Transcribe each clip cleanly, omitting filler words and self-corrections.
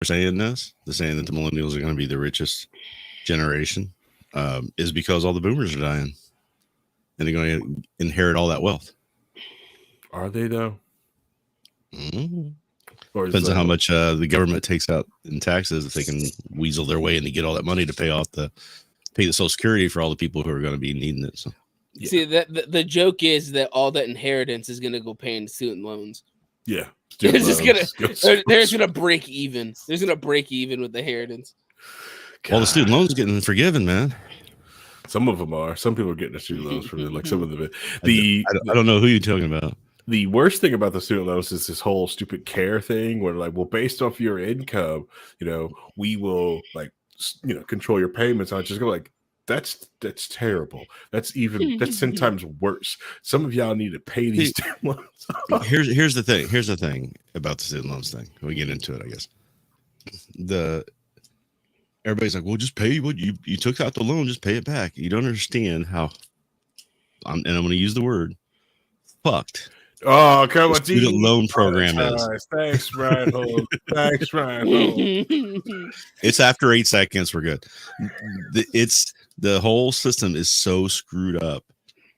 saying this, they're saying that the millennials are going to be the richest generation, is because all the boomers are dying, and they're going to inherit all that wealth. Are they though? Mm-hmm. Or Depends on how much the government takes out in taxes. If they can weasel their way in to get all that money to pay the Social Security for all the people who are going to be needing it. So, yeah. See, the joke is that all that inheritance is going to go paying student loans. Yeah, it's just there's going to break even. There's going to break even with the inheritance. Well, the student loans getting forgiven, man. Some of them are. Some people are getting the student loans for like some of them. I don't know who you're talking about. The worst thing about the student loans is this whole stupid care thing where like, well, based off your income, we will like, control your payments. I just go like, that's terrible. That's 10 times worse. Some of y'all need to pay these student loans. Here's the thing. Here's the thing about the student loans thing. We get into it, I guess. Everybody's like, well, just pay what you took out the loan, just pay it back. You don't understand how, and I'm going to use the word, fucked. Oh, come on! Student loan program is. Thanks, Rhinehold. Thanks, Rhinehold. It's after 8 seconds. We're good. The whole system is so screwed up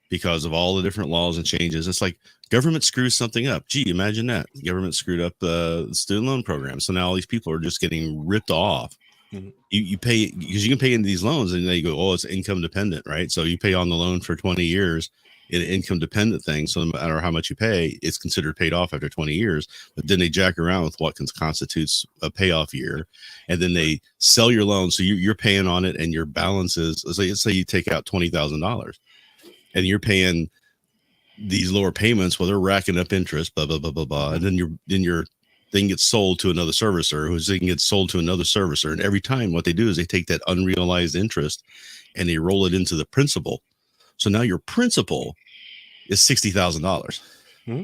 because of all the different laws and changes. It's like government screws something up. Gee, imagine that. The government screwed up the student loan program. So now all these people are just getting ripped off. Mm-hmm. You pay because you can pay into these loans and they go, oh, it's income dependent, right? So you pay on the loan for 20 years. An income dependent thing, so no matter how much you pay, it's considered paid off after 20 years. But then they jack around with what constitutes a payoff year, and then they sell your loan, so you're paying on it, and your balance is. Let's say you take out $20,000, and you're paying these lower payments. Well, they're racking up interest, blah blah blah blah blah, and then your thing gets sold to another servicer, who's then gets sold to another servicer, and every time what they do is they take that unrealized interest and they roll it into the principal. So now your principal is $60,000. Mm-hmm.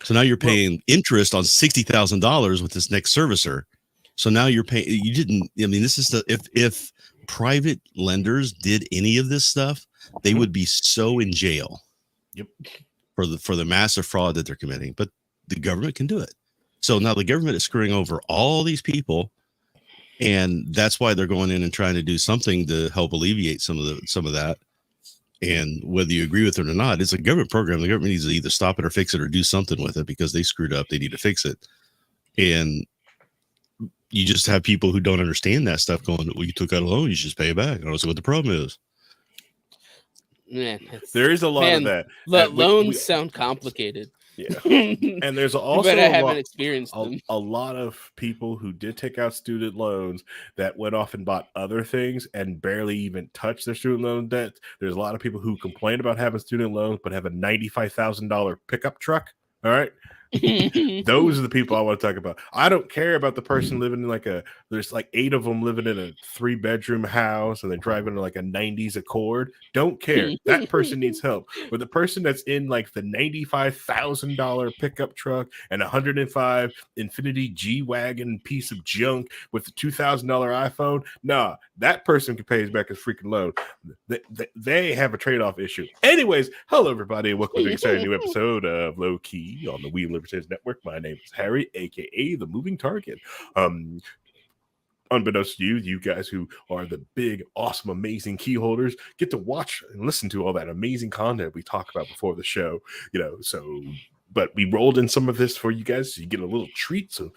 So now you're paying interest on $60,000 with this next servicer. So now you're paying. You didn't. I mean, this is if private lenders did any of this stuff, they would be so in jail. Yep. For the massive fraud that they're committing, but the government can do it. So now the government is screwing over all these people, and that's why they're going in and trying to do something to help alleviate some of that. And whether you agree with it or not, it's a government program. The government needs to either stop it or fix it or do something with it because they screwed up. They need to fix it. And you just have people who don't understand that stuff going, well, you took out a loan, you should just pay it back. I don't see what the problem is. Yeah, there is a lot of that. Loans sound complicated. Yeah, and there's also a lot of people who did take out student loans that went off and bought other things and barely even touched their student loan debt. There's a lot of people who complain about having student loans but have a $95,000 pickup truck. All right. Those are the people I want to talk about. I don't care about the person living in there's like 8 of them living in a 3-bedroom house and they're driving like a 90s Accord. Don't care. That person needs help. But the person that's in like the $95,000 pickup truck and $105 Infinity G-Wagon piece of junk with the $2,000 iPhone, nah, that person can pay his back his freaking loan. They have a trade-off issue. Anyways, hello everybody, and welcome to an exciting new episode of Low Key on the We Libertarians Network. My name is Harry, aka the Moving Target. Unbeknownst to you guys who are the big, awesome, amazing key holders get to watch and listen to all that amazing content we talk about before the show. But we rolled in some of this for you guys, so you get a little treat. So,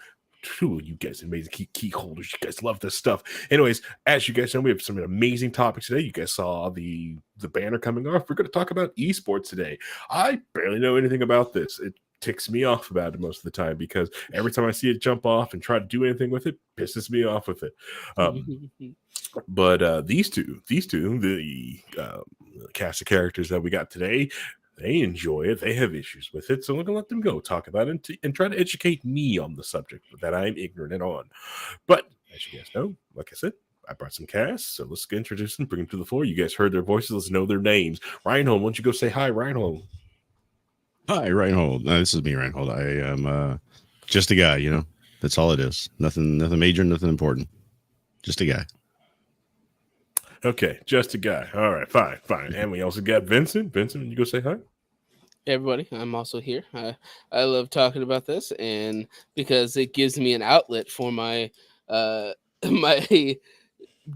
you guys amazing key holders, you guys love this stuff. Anyways, as you guys know, we have some amazing topics today. You guys saw the banner coming off. We're going to talk about esports today. I barely know anything about this. It ticks me off about it most of the time because every time I see it jump off and try to do anything with it, pisses me off with it. But these two, the cast of characters that we got today, they enjoy it. They have issues with it. So I'm going to let them go talk about it and try to educate me on the subject that I'm ignorant on. But as you guys know, like I said, I brought some casts. So let's introduce them, bring them to the floor. You guys heard their voices. Let's know their names. Rhinehold, why don't you go say hi, Rhinehold? Hi, Rhinehold. This is me, Rhinehold. I am just a guy, That's all it is. Nothing major, nothing important. Just a guy. Okay, just a guy. All right, fine. And we also got Vincent. Vincent, you go say hi. Everybody, I'm also here. I love talking about this, and because it gives me an outlet for my my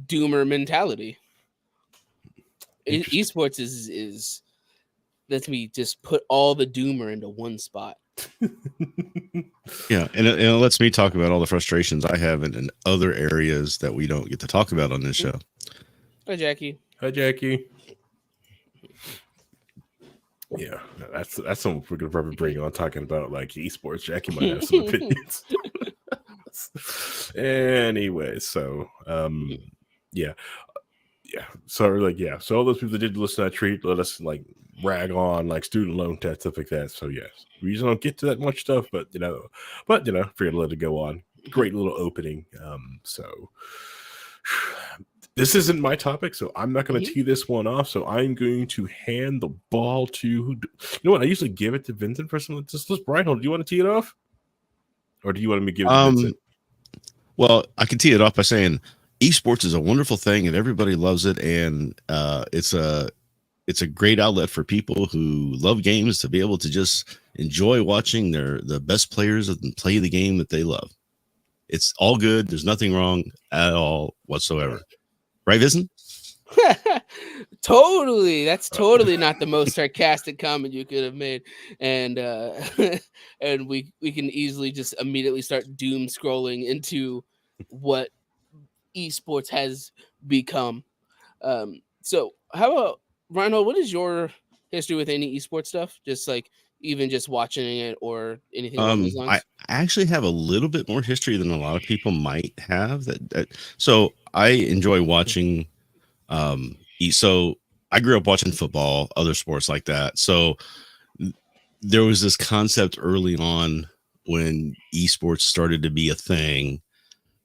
doomer mentality. Esports is lets me just put all the doomer into one spot. Yeah, and it lets me talk about all the frustrations I have in other areas that we don't get to talk about on this show. Hi, Jackie. Hi, Jackie. Yeah, that's something we're gonna probably bring on, talking about like esports. Jackie might have some opinions. Anyway, so yeah. So like, yeah. So all those people that did listen to that treat, let us like rag on like student loan debt, stuff like that. So yes, we usually don't get to that much stuff, but you know, figured to let it go on. Great little opening. So this isn't my topic, so I'm not going to tee this one off. So I'm going to hand the ball to you know what? I usually give it to Vincent for some. Just Rhinehold, do you want to tee it off, or do you want me to give it to Vincent? Well, I can tee it off by saying esports is a wonderful thing and everybody loves it, and it's a great outlet for people who love games to be able to just enjoy watching the best players and play the game that they love. It's all good. There's nothing wrong at all whatsoever. Right, Vincent? Totally. That's totally not the most sarcastic comment you could have made. And and we can easily just immediately start doom scrolling into what esports has become. So how about Rhinehold, what is your history with any esports stuff? Just like even just watching it or anything along those lines? I actually have a little bit more history than a lot of people might have. So I enjoy watching. So I grew up watching football, other sports like that. So there was this concept early on when esports started to be a thing,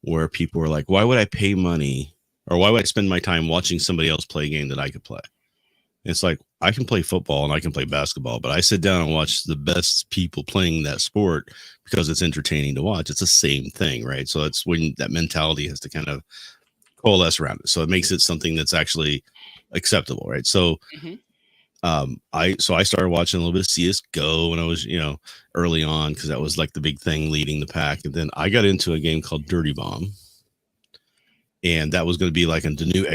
where people were like, "Why would I pay money, or why would I spend my time watching somebody else play a game that I could play?" It's like, I can play football and I can play basketball, but I sit down and watch the best people playing that sport because it's entertaining to watch. It's the same thing, right? So that's when that mentality has to kind of coalesce around it. So it makes it something that's actually acceptable, right? So I started watching a little bit of CS:GO when I was, early on, because that was like the big thing leading the pack. And then I got into a game called Dirty Bomb, and that was going to be like the new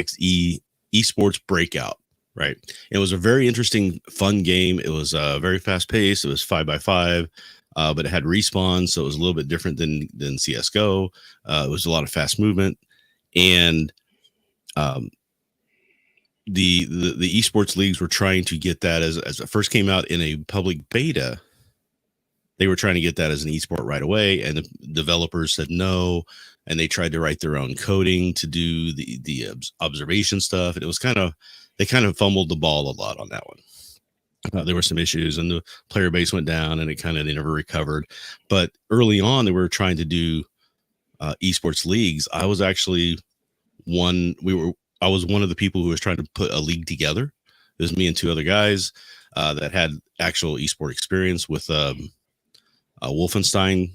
esports breakout. Right. It was a very interesting, fun game. It was very fast paced. It was 5x5, but it had respawn. So it was a little bit different than CS:GO. It was a lot of fast movement. And the esports leagues were trying to get that as it first came out in a public beta. They were trying to get that as an esport right away. And the developers said no. And they tried to write their own coding to do the observation stuff. And it was they kind of fumbled the ball a lot on that one. There were some issues, and the player base went down, and they never recovered. But early on, they were trying to do esports leagues. I was actually I was one of the people who was trying to put a league together. It was me and two other guys that had actual esport experience with Wolfenstein.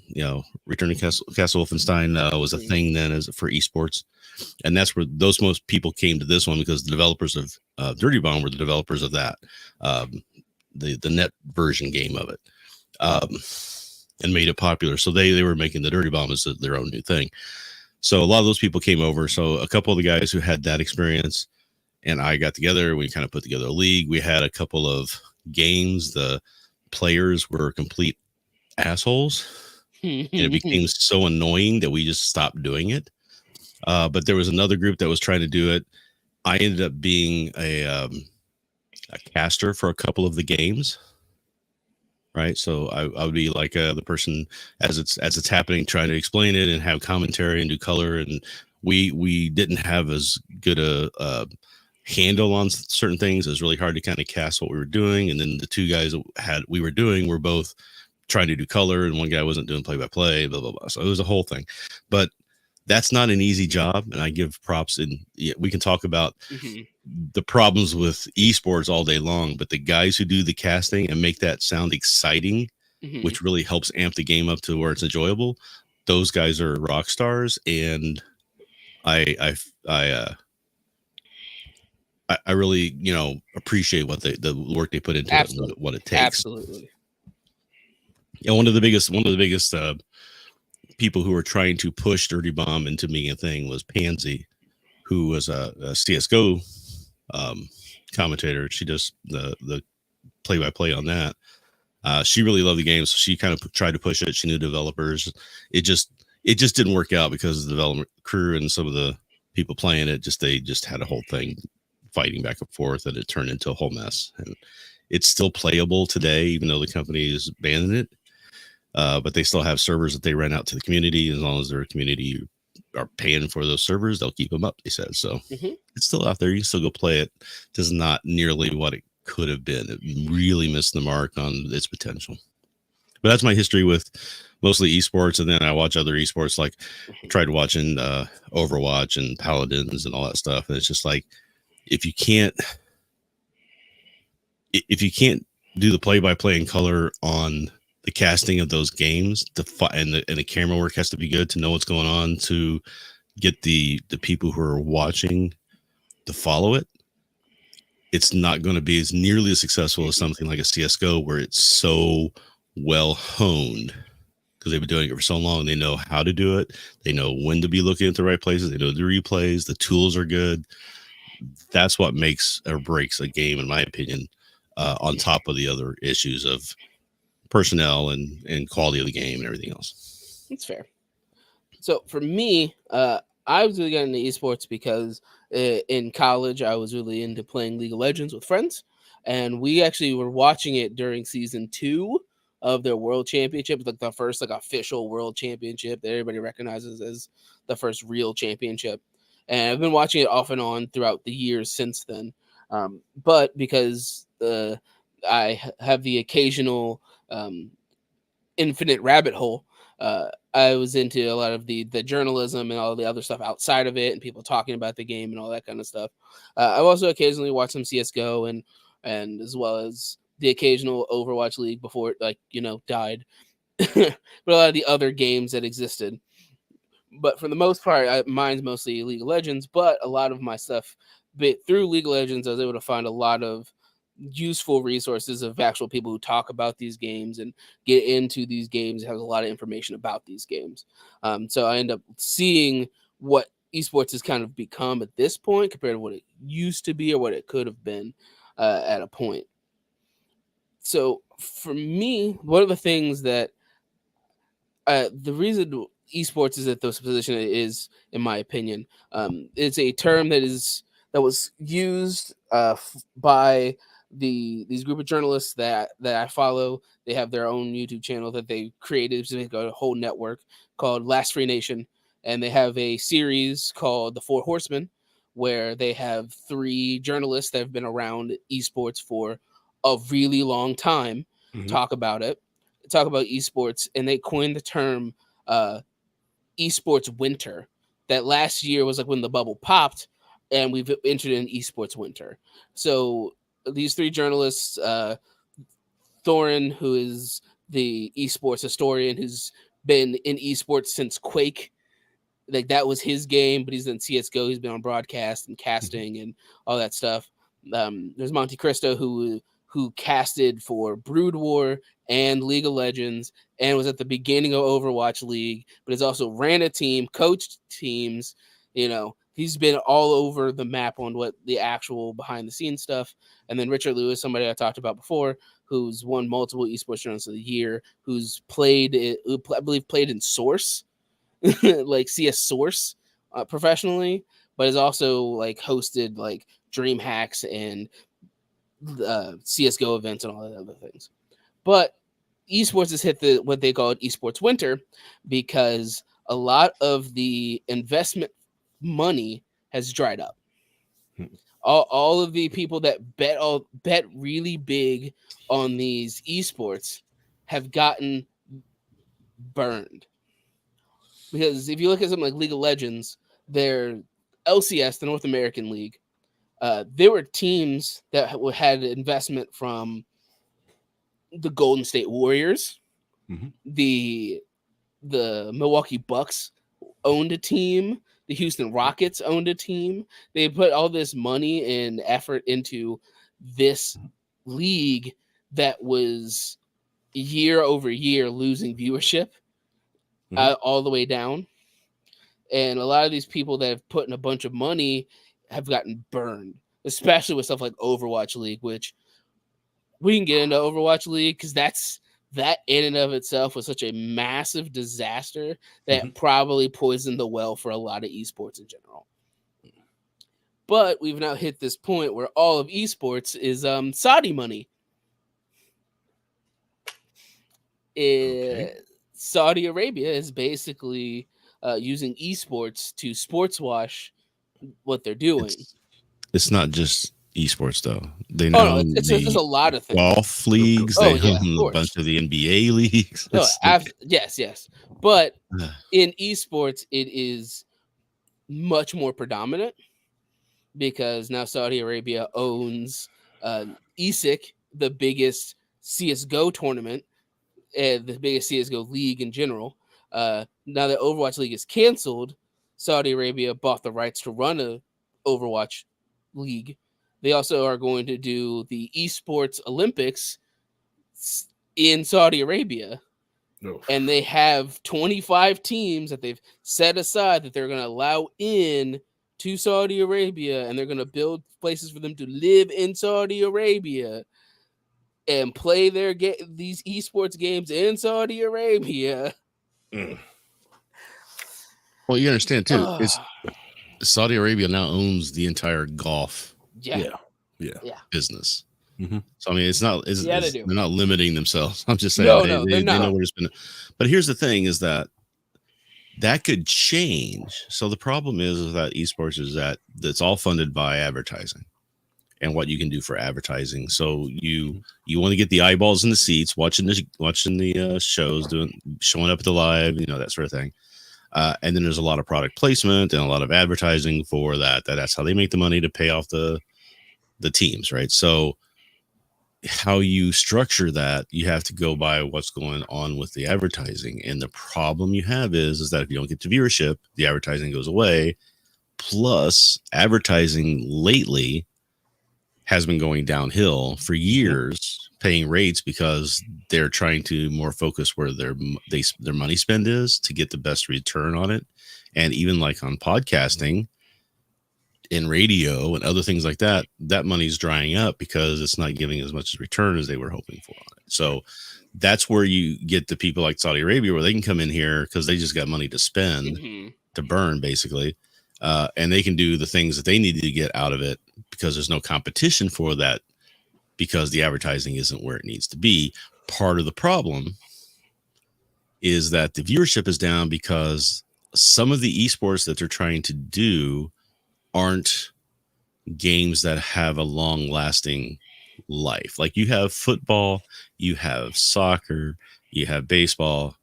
Return to Castle Wolfenstein was a thing then as for esports. And that's where most people came to this one, because the developers of Dirty Bomb were the developers of that, the net version game of it, and made it popular. So they were making the Dirty Bomb as their own new thing. So a lot of those people came over. So a couple of the guys who had that experience and I got together. We kind of put together a league. We had a couple of games. The players were complete assholes, and it became so annoying that we just stopped doing it. But there was another group that was trying to do it. I ended up being a caster for a couple of the games, right? So I would be like the person as it's happening, trying to explain it and have commentary and do color. And we didn't have as good a handle on certain things. It was really hard to kind of cast what we were doing. And then the two guys we were doing were both trying to do color, and one guy wasn't doing play-by-play, blah, blah, blah. So it was a whole thing. But that's not an easy job, and I give props. And we can talk about the problems with esports all day long, but the guys who do the casting and make that sound exciting, which really helps amp the game up to where it's enjoyable, those guys are rock stars. And I I really, appreciate what the work they put into it, and what it takes. Absolutely. And one of the biggest people who were trying to push Dirty Bomb into being a thing was Pansy, who was a CS:GO commentator. She does the play-by-play on that. She really loved the game, so she kind of tried to push it. She knew developers. It just didn't work out because the development crew and some of the people playing it they just had a whole thing fighting back and forth, and it turned into a whole mess. And it's still playable today, even though the company is banning it. But they still have servers that they rent out to the community. As long as their community are paying for those servers, they'll keep them up, they said. So it's still out there. You can still go play it. Just not nearly what it could have been. It really missed the mark on its potential. But that's my history with mostly esports. And then I watch other esports, like tried watching Overwatch and Paladins and all that stuff. And it's just like, if you can't do the play-by-play in color on the casting of those games, and the camera work has to be good to know what's going on, to get the people who are watching to follow it. It's not going to be as nearly as successful as something like a CS:GO, where it's so well honed because they've been doing it for so long. They know how to do it. They know when to be looking at the right places. They know the replays. The tools are good. That's what makes or breaks a game, in my opinion, on top of the other issues of personnel and quality of the game and everything else. That's fair. So for me, I was really getting into esports because in college I was really into playing League of Legends with friends, and we actually were watching it during season 2 of their World Championship, like the first official World Championship that everybody recognizes as the first real championship. And I've been watching it off and on throughout the years since then. But because I have the occasional infinite rabbit hole, I was into a lot of the journalism and all the other stuff outside of it, and people talking about the game and all that kind of stuff. I've also occasionally watched some CS:GO and as well as the occasional Overwatch League before it died, but a lot of the other games that existed. But for the most part, mine's mostly League of Legends. But a lot of my stuff, through League of Legends, I was able to find a lot of useful resources of actual people who talk about these games and get into these games. It has a lot of information about these games. So I end up seeing what esports has kind of become at this point compared to what it used to be or what it could have been at a point. So for me, one of the things that the reason esports is at this position is, in my opinion, it's a term that was used by these group of journalists that I follow. They have their own YouTube channel that they created. So they've got a whole network called Last Free Nation, and they have a series called The Four Horsemen, where they have 3 journalists that have been around esports for a really long time talk about esports, and they coined the term esports winter. That last year was like when the bubble popped, and we've entered an esports winter. So these 3 journalists, Thorin, who is the esports historian, who's been in esports since Quake, like that was his game, but he's in CS:GO. He's been on broadcast and casting and all that stuff. There's Monte Cristo, who casted for Brood War and League of Legends and was at the beginning of Overwatch League, but has also ran a team, coached teams. He's been all over the map on what the actual behind the scenes stuff. And then Richard Lewis, somebody I talked about before, who's won multiple esports journalists of the year, who's played in Source, like CS Source professionally, but has also like hosted like Dream Hacks and CS:GO events and all that other things. But esports has hit what they call esports winter because a lot of the investment money has dried up. All of the people that bet really big on these esports have gotten burned. Because if you look at something like League of Legends, their LCS, the North American League, there were teams that had investment from the Golden State Warriors, the Milwaukee Bucks owned a team. the Houston Rockets owned a team. They put all this money and effort into this league that was year over year losing viewership all the way down. And a lot of these people that have put in a bunch of money have gotten burned, especially with stuff like Overwatch League, which we can get into Overwatch League because that in and of itself was such a massive disaster that probably poisoned the well for a lot of esports in general. But we've now hit this point where all of esports is Saudi money. Saudi Arabia is basically using esports to sports wash what they're doing. It's not just esports though. They know it's a lot of things. Golf leagues. They own a bunch of the NBA leagues. Yes. But in esports, it is much more predominant because now Saudi Arabia owns ESIC, the biggest CSGO tournament, and the biggest CSGO league in general. Now that Overwatch League is canceled, Saudi Arabia bought the rights to run a Overwatch League. They also are going to do the esports Olympics in Saudi Arabia. And they have 25 teams that they've set aside that they're going to allow in to Saudi Arabia, and they're going to build places for them to live in Saudi Arabia and play these esports games in Saudi Arabia. Well, you understand too. It's Saudi Arabia now owns the entire golf business. So I mean, it's not. They're not limiting themselves. I'm just saying they know where to spend it. But here's the thing: is that could change. So the problem is that esports is that it's all funded by advertising and what you can do for advertising. So you want to get the eyeballs in the seats, watching the shows, showing up at the live, that sort of thing. And then there's a lot of product placement and a lot of advertising for that. That's how they make the money to pay off the teams, right? So how you structure that, you have to go by what's going on with the advertising. And the problem you have is that if you don't get to viewership, the advertising goes away. Plus, advertising lately has been going downhill for years, paying rates because they're trying to more focus where their money spend is to get the best return on it. And even like on podcasting, in radio and other things like that, that money's drying up because it's not giving as much return as they were hoping for on it. So that's where you get the people like Saudi Arabia, where they can come in here because they just got money to spend, to burn, basically. And they can do the things that they need to get out of it because there's no competition for that, because the advertising isn't where it needs to be. Part of the problem is that the viewership is down because some of the esports that they're trying to do aren't games that have a long lasting life. Like you have football, you have soccer, you have baseball,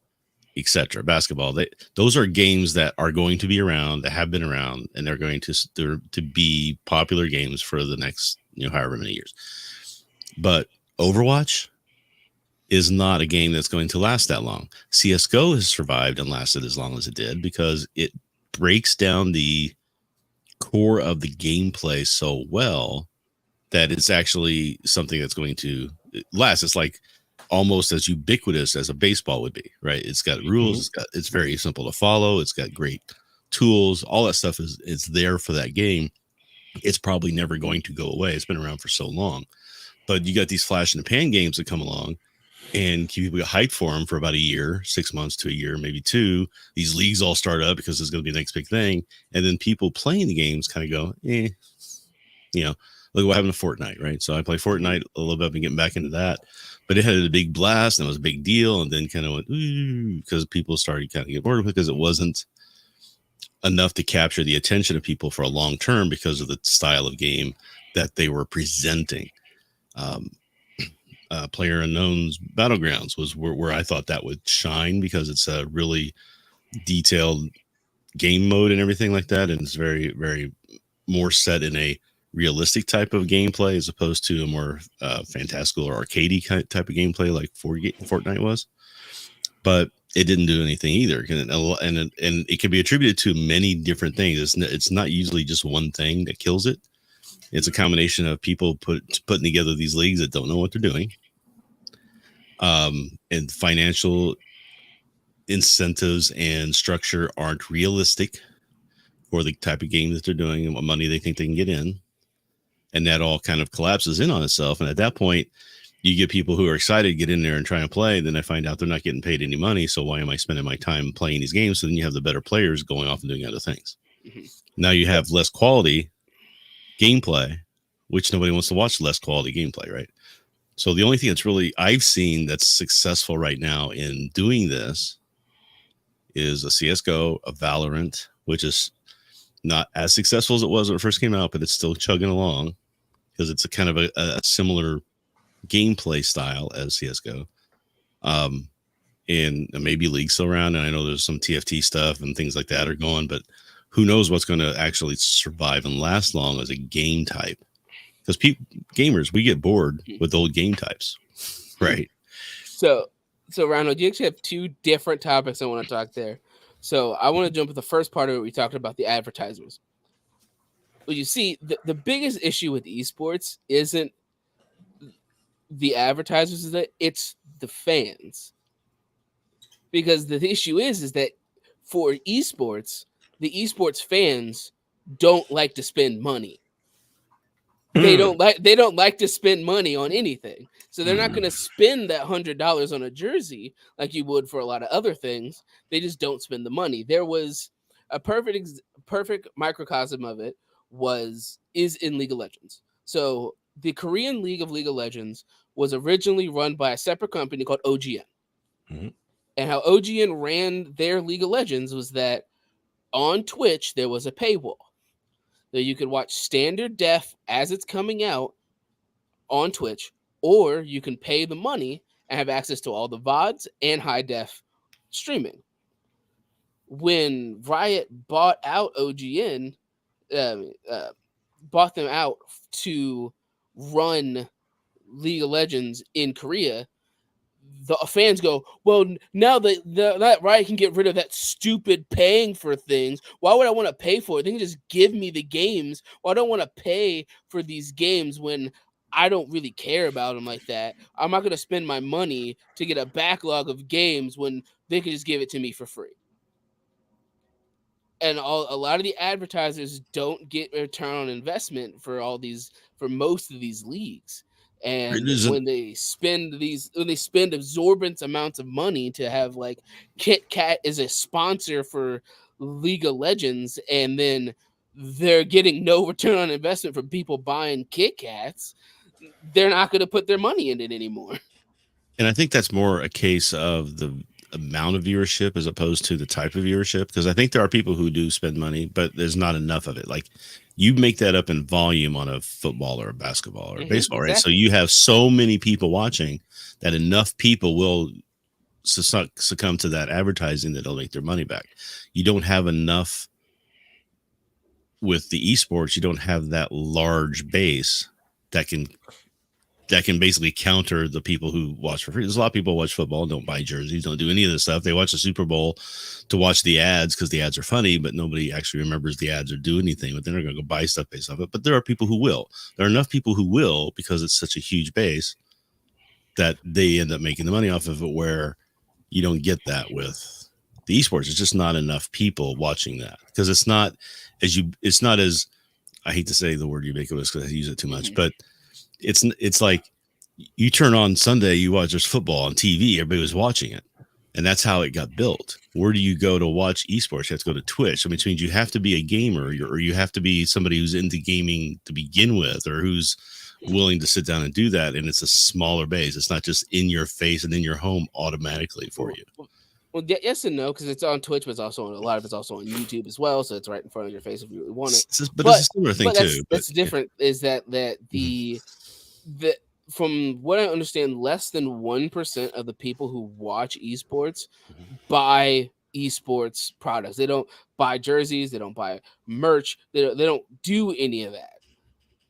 etc., basketball. Those are games that are going to be around, that have been around, and they're going to be popular games for the next however many years. But Overwatch is not a game that's going to last that long. CSGO has survived and lasted as long as it did because it breaks down the core of the gameplay so well that it's actually something that's going to last. It's like almost as ubiquitous as a baseball would be, right? It's got rules. It's very simple to follow. It's got great tools. All that stuff is there for that game. It's probably never going to go away. It's been around for so long. But you got these flash in the pan games that come along, and people get hyped for them for about a year, 6 months to a year, maybe 2. These leagues all start up because it's going to be the next big thing. And then people playing the games kind of go, look what happened to Fortnite, right? So I play Fortnite a little bit. I've been getting back into that. But it had a big blast and it was a big deal. And then kind of went, because people started kind of get bored because it wasn't enough to capture the attention of people for a long term because of the style of game that they were presenting. Player Unknown's Battlegrounds was where I thought that would shine because it's a really detailed game mode and everything like that, and it's very, very more set in a realistic type of gameplay as opposed to a more fantastical or arcadey type of gameplay like Fortnite was. But it didn't do anything either, and it can be attributed to many different things. It's not usually just one thing that kills it. It's a combination of people putting together these leagues that don't know what they're doing, and financial incentives and structure aren't realistic for the type of game that they're doing and what money they think they can get in, and that all kind of collapses in on itself. And at that point, you get people who are excited to get in there and try and play. Then I find out they're not getting paid any money. So why am I spending my time playing these games? So then you have the better players going off and doing other things. Mm-hmm. Now you have less quality gameplay, which nobody wants to watch less quality gameplay, right? So the only thing that's really I've seen that's successful right now in doing this is a CSGO, a Valorant, which is not as successful as it was when it first came out, but it's still chugging along because it's a kind of a similar gameplay style as CSGO, and maybe League's still around, and I know there's some TFT stuff and things like that are going, but who knows what's going to actually survive and last long as a game type, because gamers, we get bored with old game types, right? So Rhinehold, you actually have two different topics I want to talk there. So I want to jump with the first part of it. We talked about the advertisers. Well, you see, the biggest issue with esports isn't the advertisers, is that it's the fans, because the issue is that for esports, the esports fans don't like to spend money. They don't like to spend money on anything, so they're not going to spend that $100 on a jersey like you would for a lot of other things. They just don't spend the money. There was a perfect microcosm of it is in League of Legends. So the Korean League of Legends was originally run by a separate company called OGN. Mm-hmm. And how OGN ran their League of Legends was that on Twitch, there was a paywall that you could watch standard def as it's coming out on Twitch, or you can pay the money and have access to all the VODs and high def streaming. When Riot bought out OGN, bought them out to run League of Legends in Korea, the fans go, well, now that Riot can get rid of that stupid paying for things, why would I want to pay for it? They can just give me the games. Well, I don't want to pay for these games when I don't really care about them like that. I'm not going to spend my money to get a backlog of games when they can just give it to me for free. And a lot of the advertisers don't get return on investment for most of these leagues. And when they spend exorbitant amounts of money to have like Kit Kat is a sponsor for League of Legends, and then they're getting no return on investment from people buying Kit Kats, they're not going to put their money in it anymore. And I think that's more a case of the amount of viewership as opposed to the type of viewership, because I think there are people who do spend money, but there's not enough of it. Like, you make that up in volume on a football or a basketball or baseball, right? So you have so many people watching that enough people will succumb to that advertising that they'll make their money back. You don't have enough with the esports. You don't have that large base that can basically counter the people who watch for free. There's a lot of people who watch football, don't buy jerseys, don't do any of this stuff. They watch the Super Bowl to watch the ads because the ads are funny, but nobody actually remembers the ads or do anything. But they're not going to go buy stuff based off it. But there are people who will. There are enough people who will, because it's such a huge base, that they end up making the money off of it, where you don't get that with the esports. It's just not enough people watching that, because it's not as, I hate to say the word ubiquitous because I use it too much, but it's like you turn on Sunday, you watch, there's football on TV, everybody was watching it, and that's how it got built. Where do you go to watch esports? You have to go to Twitch. Which means you have to be a gamer, or you have to be somebody who's into gaming to begin with, or who's willing to sit down and do that. And it's a smaller base. It's not just in your face and in your home automatically for you. Well, yes and no, because it's on Twitch, but it's also a lot of it's also on YouTube as well, so it's right in front of your face if you really want it. But it's a similar thing too. That's different. Is that the from what I understand, less than 1% of the people who watch esports buy esports products. They don't buy jerseys. They don't buy merch. They don't do any of that.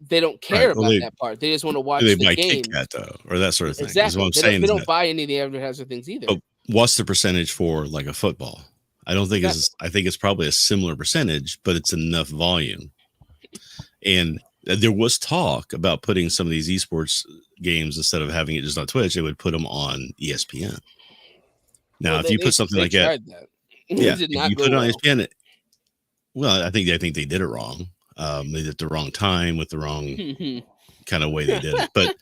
They don't care about that part. They just want to watch the game. Kit Kat, though, or that sort of thing. Exactly. They don't buy any of the advertiser things either. what's the percentage for like a football? I don't think I think it's probably a similar percentage, but it's enough volume. And there was talk about putting some of these esports games, instead of having it just on Twitch, they would put them on ESPN. Now, if you put something like that, yeah, if you put it on ESPN, well, I think they did it wrong. They did it the wrong time with the wrong kind of way they did it. But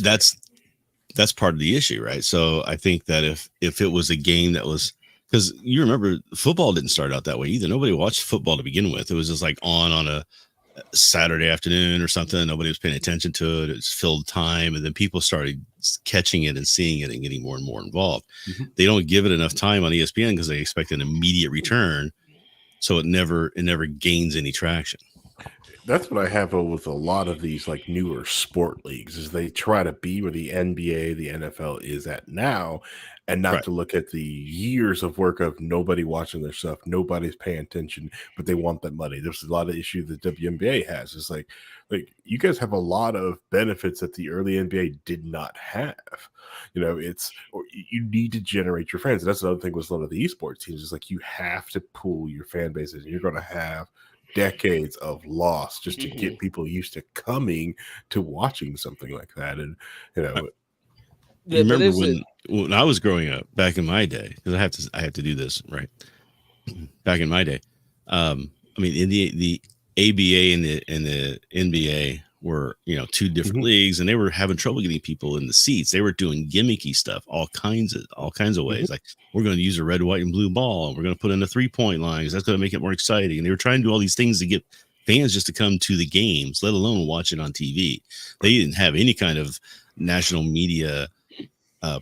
that's part of the issue, right? So I think that if it was a game that was, because you remember football didn't start out that way either. Nobody watched football to begin with. It was just like on a Saturday afternoon or something. Nobody was paying attention to it. It's filled time, and then people started catching it and seeing it and getting more and more involved. They don't give it enough time on ESPN because they expect an immediate return, so it never gains any traction. That's what I have with a lot of these like newer sport leagues, is they try to be where the NBA, the NFL is at now, and not to look at the years of work of nobody watching their stuff, nobody's paying attention, but they want that money. There's a lot of issue that WNBA has. It's like you guys have a lot of benefits that the early NBA did not have. You need to generate your fans. And that's another thing with a lot of the esports teams. Is like you have to pool your fan bases, and you're going to have decades of loss just to get people used to coming to watching something like that. And remember when I was growing up back in my day, because I have to do this right. Back in my day, I mean, in the ABA and the NBA were two different leagues, and they were having trouble getting people in the seats. They were doing gimmicky stuff, all kinds of ways. Like, we're going to use a red, white, and blue ball, and we're going to put in a 3-point line because that's going to make it more exciting. And they were trying to do all these things to get fans just to come to the games, let alone watch it on TV. They didn't have any kind of national media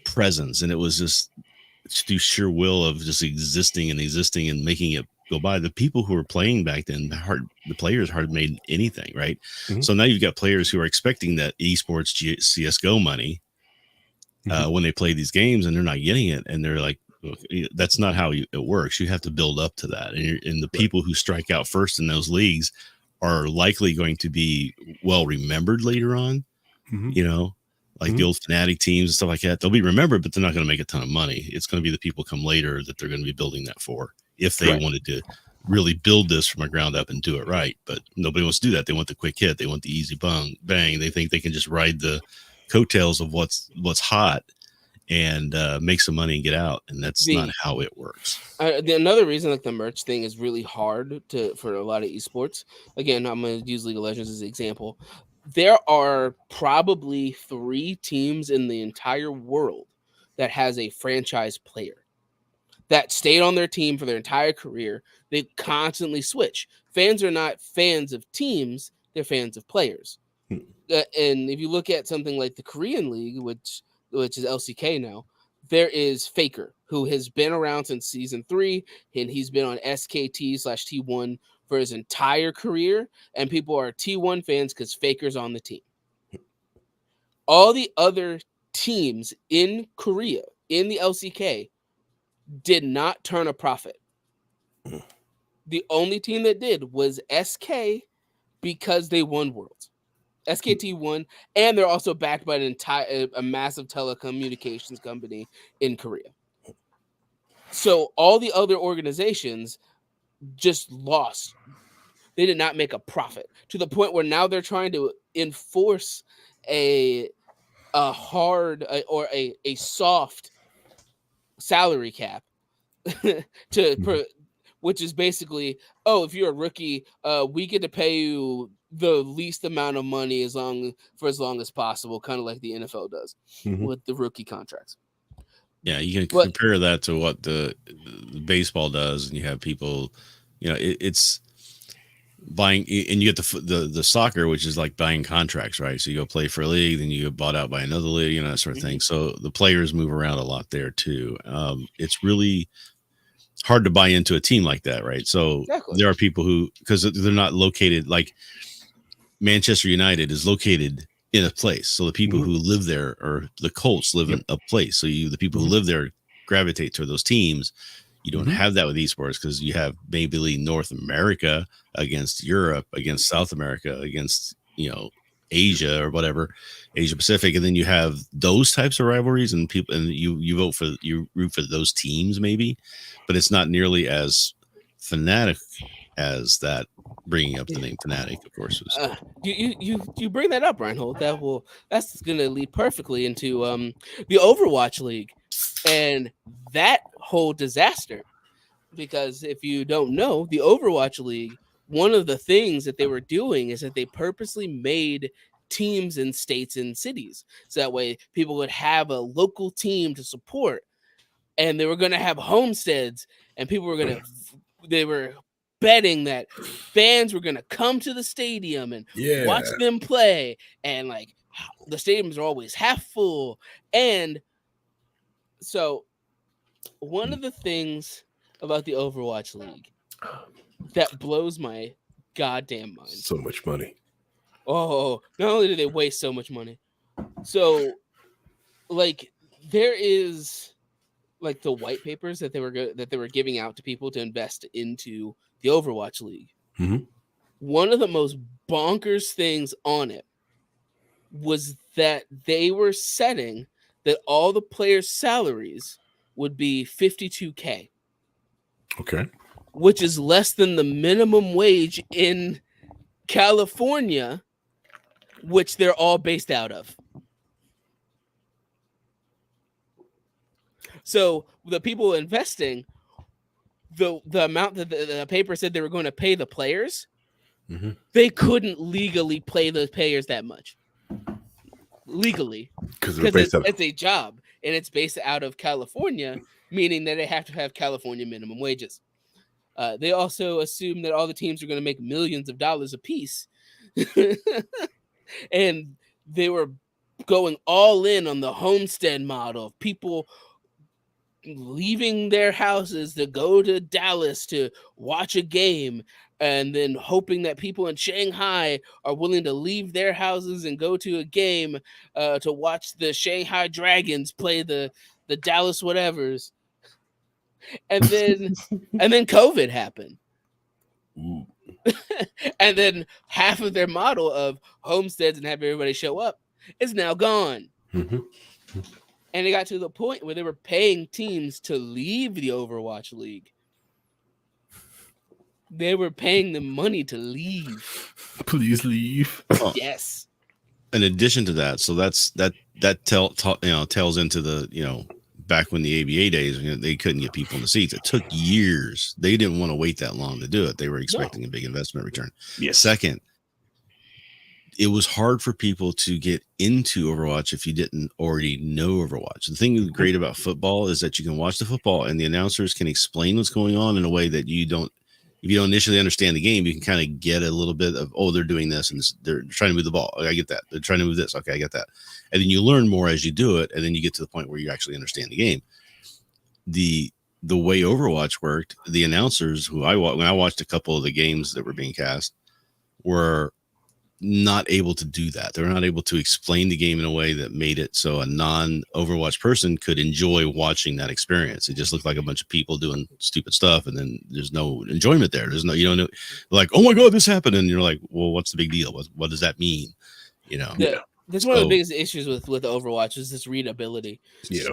presence, and it was just through sheer will of just existing and making it go by. The people who were playing back then, the players hardly made anything, right? So now you've got players who are expecting that esports CSGO money when they play these games, and they're not getting it, and they're like, that's not how it works. You have to build up to that, and the people who strike out first in those leagues are likely going to be well remembered later on. Like the old Fnatic teams and stuff like that. They'll be remembered, but they're not going to make a ton of money. It's going to be the people come later that they're going to be building that for, if they wanted to really build this from the ground up and do it right. But nobody wants to do that. They want the quick hit. They want the easy bang. They think they can just ride the coattails of what's hot and make some money and get out. And that's not how it works. Another reason like the merch thing is really hard for a lot of esports. Again, I'm going to use League of Legends as an example. There are probably 3 teams in the entire world that has a franchise player that stayed on their team for their entire career. They constantly switch. Fans are not fans of teams, they're fans of players. And if you look at something like the Korean League, which is LCK now, there is Faker, who has been around since season 3, and he's been on SKT/T1 for his entire career, and people are T1 fans because Faker's on the team. All the other teams in Korea, in the LCK, did not turn a profit. The only team that did was SK, because they won Worlds. SKT won, and they're also backed by a massive telecommunications company in Korea. So all the other organizations just lost. They did not make a profit, to the point where now they're trying to enforce a hard or a soft salary cap which is basically, if you're a rookie, we get to pay you the least amount of money as long as possible, kind of like the NFL does with the rookie contracts. Yeah, you can compare that to what the baseball does, and you have people, it's buying, and you get the soccer, which is like buying contracts, right? So you go play for a league, then you get bought out by another league, that sort of thing. So the players move around a lot there too. It's really hard to buy into a team like that, right? So there are people who, because they're not located, like Manchester United is located in a place, so the people who live there, or the Colts live in a place, so the people who live there gravitate to those teams. You don't have that with esports, because you have maybe North America against Europe, against South America, against Asia or whatever, Asia Pacific, and then you have those types of rivalries, and people, and you root for those teams maybe, but it's not nearly as fanatic as that. Bringing up the name Fnatic, of course, was you bring that up, Rhinehold. That's gonna lead perfectly into the Overwatch League and that whole disaster. Because if you don't know, the Overwatch League, one of the things that they were doing is that they purposely made teams in states and cities, so that way people would have a local team to support, and they were going to have homesteads, and people were going to they were betting that fans were going to come to the stadium and watch them play, and like the stadiums are always half full. And so one of the things about the Overwatch League that blows my goddamn mind, so much money. Oh, not only do they waste so much money, so like there is like the white papers that they were giving out to people to invest into the Overwatch League. Mm-hmm. One of the most bonkers things on it was that they were setting that all the players' salaries would be $52K. Okay. Which is less than the minimum wage in California, which they're all based out of. So the people investing, the amount that the paper said they were going to pay the players, they couldn't legally pay the players that much. Legally. Because it's a job, and it's based out of California, meaning that they have to have California minimum wages. They also assume that all the teams are going to make millions of dollars apiece. And they were going all in on the homestead model of people leaving their houses to go to Dallas to watch a game, and then hoping that people in Shanghai are willing to leave their houses and go to a game to watch the Shanghai Dragons play the Dallas whatevers. And then COVID happened. And then half of their model of homesteads and have everybody show up is now gone. And it got to the point where they were paying teams to leave the Overwatch League. They were paying them money to leave. Please leave. Yes. In addition to that, so that tells into the back when the ABA days, they couldn't get people in the seats. It took years. They didn't want to wait that long to do it. They were expecting a big investment return. Yes. Second, it was hard for people to get into Overwatch if you didn't already know Overwatch. The thing that's great about football is that you can watch the football and the announcers can explain what's going on in a way that you don't. If you don't initially understand the game, you can kind of get a little bit of, they're doing this and they're trying to move the ball. Okay, I get that. They're trying to move this. Okay, I get that. And then you learn more as you do it. And then you get to the point where you actually understand the game. The way Overwatch worked, the announcers when I watched a couple of the games that were being cast were not able to do that. They were not able to explain the game in a way that made it so a non-Overwatch person could enjoy watching that experience. It just looked like a bunch of people doing stupid stuff, and then there's no enjoyment there. There's no, like, oh my god, this happened, and you're like, well, what's the big deal? What does that mean? That's one of the biggest issues with Overwatch is this readability. Yeah.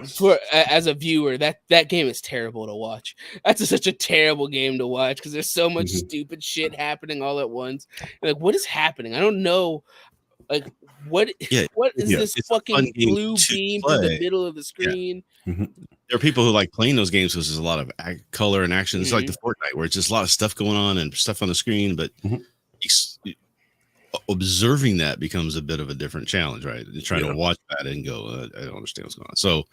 As a viewer, that game is terrible to watch. That's such a terrible game to watch because there's so much stupid shit happening all at once. Like, what is happening? I don't know. Like, what is this fucking blue beam through the middle of the screen? Yeah. There are people who like playing those games because there's a lot of color and action. It's like the Fortnite where it's just a lot of stuff going on and stuff on the screen, but observing that becomes a bit of a different challenge, right? And trying to watch that and go, I don't understand what's going on. So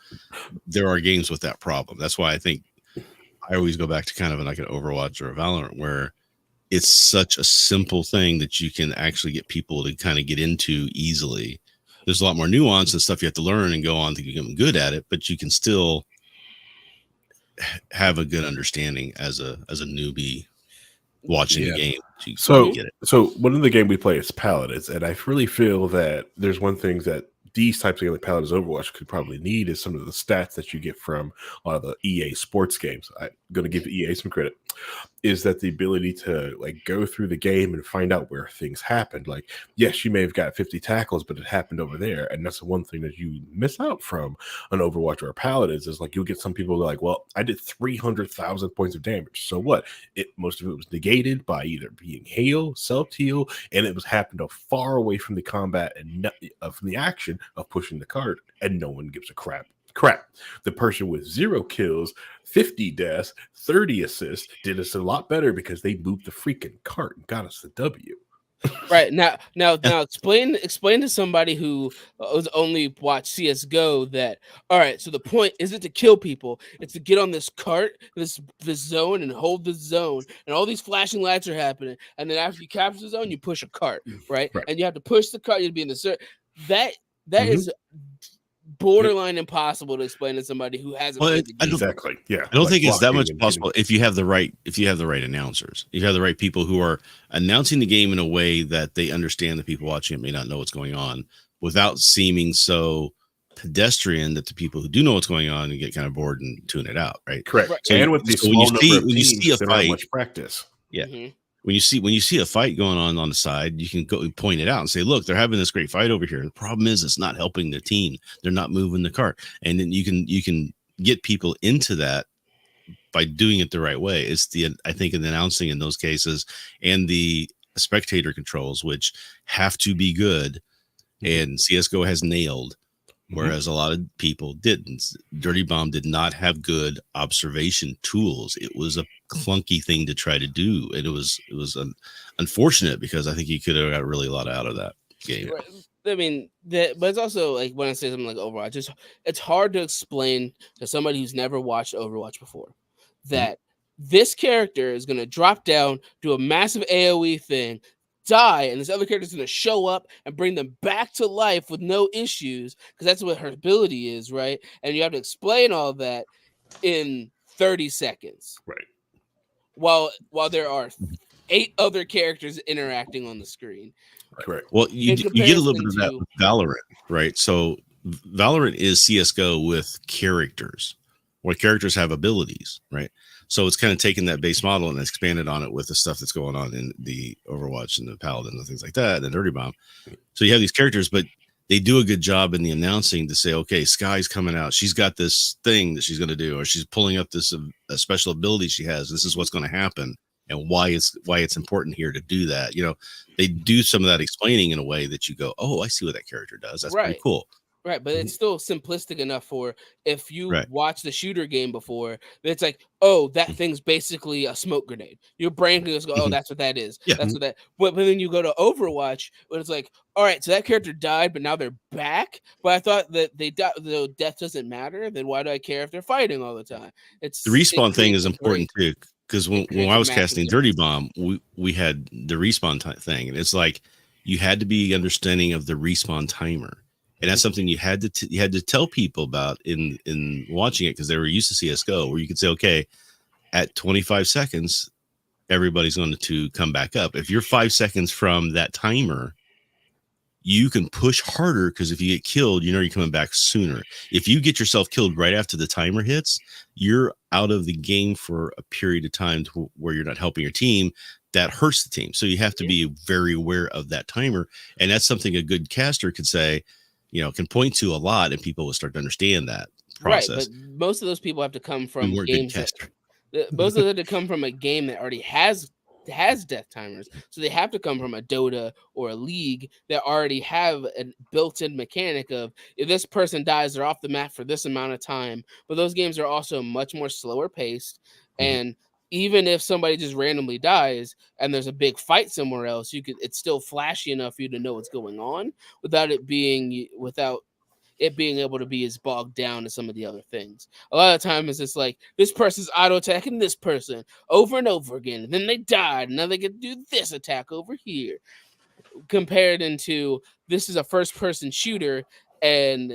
there are games with that problem. That's why I think I always go back to kind of like an Overwatch or a Valorant where it's such a simple thing that you can actually get people to kind of get into easily. There's a lot more nuance and stuff you have to learn and go on to become good at it, but you can still have a good understanding as a newbie watching the game. So one of the game we play is Paladins, and I really feel that there's one thing that these types of Paladins Overwatch could probably need is some of the stats that you get from a lot of the EA sports games. I'm going to give EA some credit. Is that the ability to like go through the game and find out where things happened? Like, yes, you may have got 50 tackles, but it happened over there. And that's the one thing that you miss out from an Overwatch or a Paladins is like you'll get some people like, well, I did 300,000 points of damage. So what? Most of it was negated by either being heal, self-heal, and it was happened far away from the combat and from the action of pushing the cart, and no one gives a crap. The person with 0 kills, 50 deaths, 30 assists did us a lot better because they moved the freaking cart and got us the W. Right now, explain to somebody who was only watched CS:GO that all right. So the point isn't to kill people; it's to get on this cart, this zone, and hold this zone, and all these flashing lights are happening. And then after you capture the zone, you push a cart, right? And you have to push the cart. You'd be in the that is borderline impossible to explain to somebody who hasn't played the game. Exactly. Yeah. I don't think it's that much possible if you have the right announcers. If you have the right people who are announcing the game in a way that they understand the people watching it may not know what's going on without seeming so pedestrian that the people who do know what's going on and get kind of bored and tune it out, right? Correct. So, and with the when you see a fight, much practice. Yeah. Mm-hmm. When you see a fight going on the side, you can go and point it out and say, look, they're having this great fight over here. The problem is it's not helping their team. They're not moving the cart. And then you can get people into that by doing it the right way. It's I think the announcing in those cases and the spectator controls, which have to be good, and CSGO has nailed. Whereas a lot of people didn't. Dirty Bomb did not have good observation tools. It was a clunky thing to try to do, and it was unfortunate because I think he could have got really a lot out of that game. Right. I mean, but it's also like when I say something like Overwatch, it's hard to explain to somebody who's never watched Overwatch before that this character is going to drop down, do a massive AoE thing, die, and this other character is going to show up and bring them back to life with no issues because that's what her ability is, right? And you have to explain all that in 30 seconds, right? While there are 8 other characters interacting on the screen. Correct. Well, you get a little bit of that with Valorant, right? So Valorant is CS:GO with characters, where characters have abilities, right? So it's kind of taken that base model and expanded on it with the stuff that's going on in the Overwatch and the Paladin and things like that, and the Dirty Bomb. So you have these characters, but they do a good job in the announcing to say, okay, Sky's coming out. She's got this thing that she's going to do, or she's pulling up this a special ability she has. This is what's going to happen, and why it's important here to do that. You know, they do some of that explaining in a way that you go, oh, I see what that character does. That's pretty cool. Right, but it's still simplistic enough for if you watch the shooter game before, it's like, oh, that thing's basically a smoke grenade. Your brain can just go, oh, that's what that is. Yeah. That's what that. But then you go to Overwatch, but it's like, all right, so that character died, but now they're back. But I thought that they died, though death doesn't matter. Then why do I care if they're fighting all the time? It's the respawn thing is important too, because when I was casting Dirty Bomb, we had the respawn thing, and it's like you had to be understanding of the respawn timer. And that's something you had to tell people about in watching it because they were used to CS:GO, where you could say, okay, at 25 seconds, everybody's going to come back up. If you're 5 seconds from that timer, you can push harder because if you get killed, you know you're coming back sooner. If you get yourself killed right after the timer hits, you're out of the game for a period of time where you're not helping your team. That hurts the team. So you have to be very aware of that timer. And that's something a good caster could say, you know, can point to a lot, and people will start to understand that process. Right, but most of those people have to come from games. Most of them to come from a game that already has death timers, so they have to come from a Dota or a League that already have a built-in mechanic of if this person dies, they're off the map for this amount of time. But those games are also much more slower paced, and even if somebody just randomly dies and there's a big fight somewhere else, it's still flashy enough for you to know what's going on without it being able to be as bogged down as some of the other things. A lot of times it's just like this person's auto attacking this person over and over again, and then they died, and now they get to do this attack over here. Compared into this is a first-person shooter, and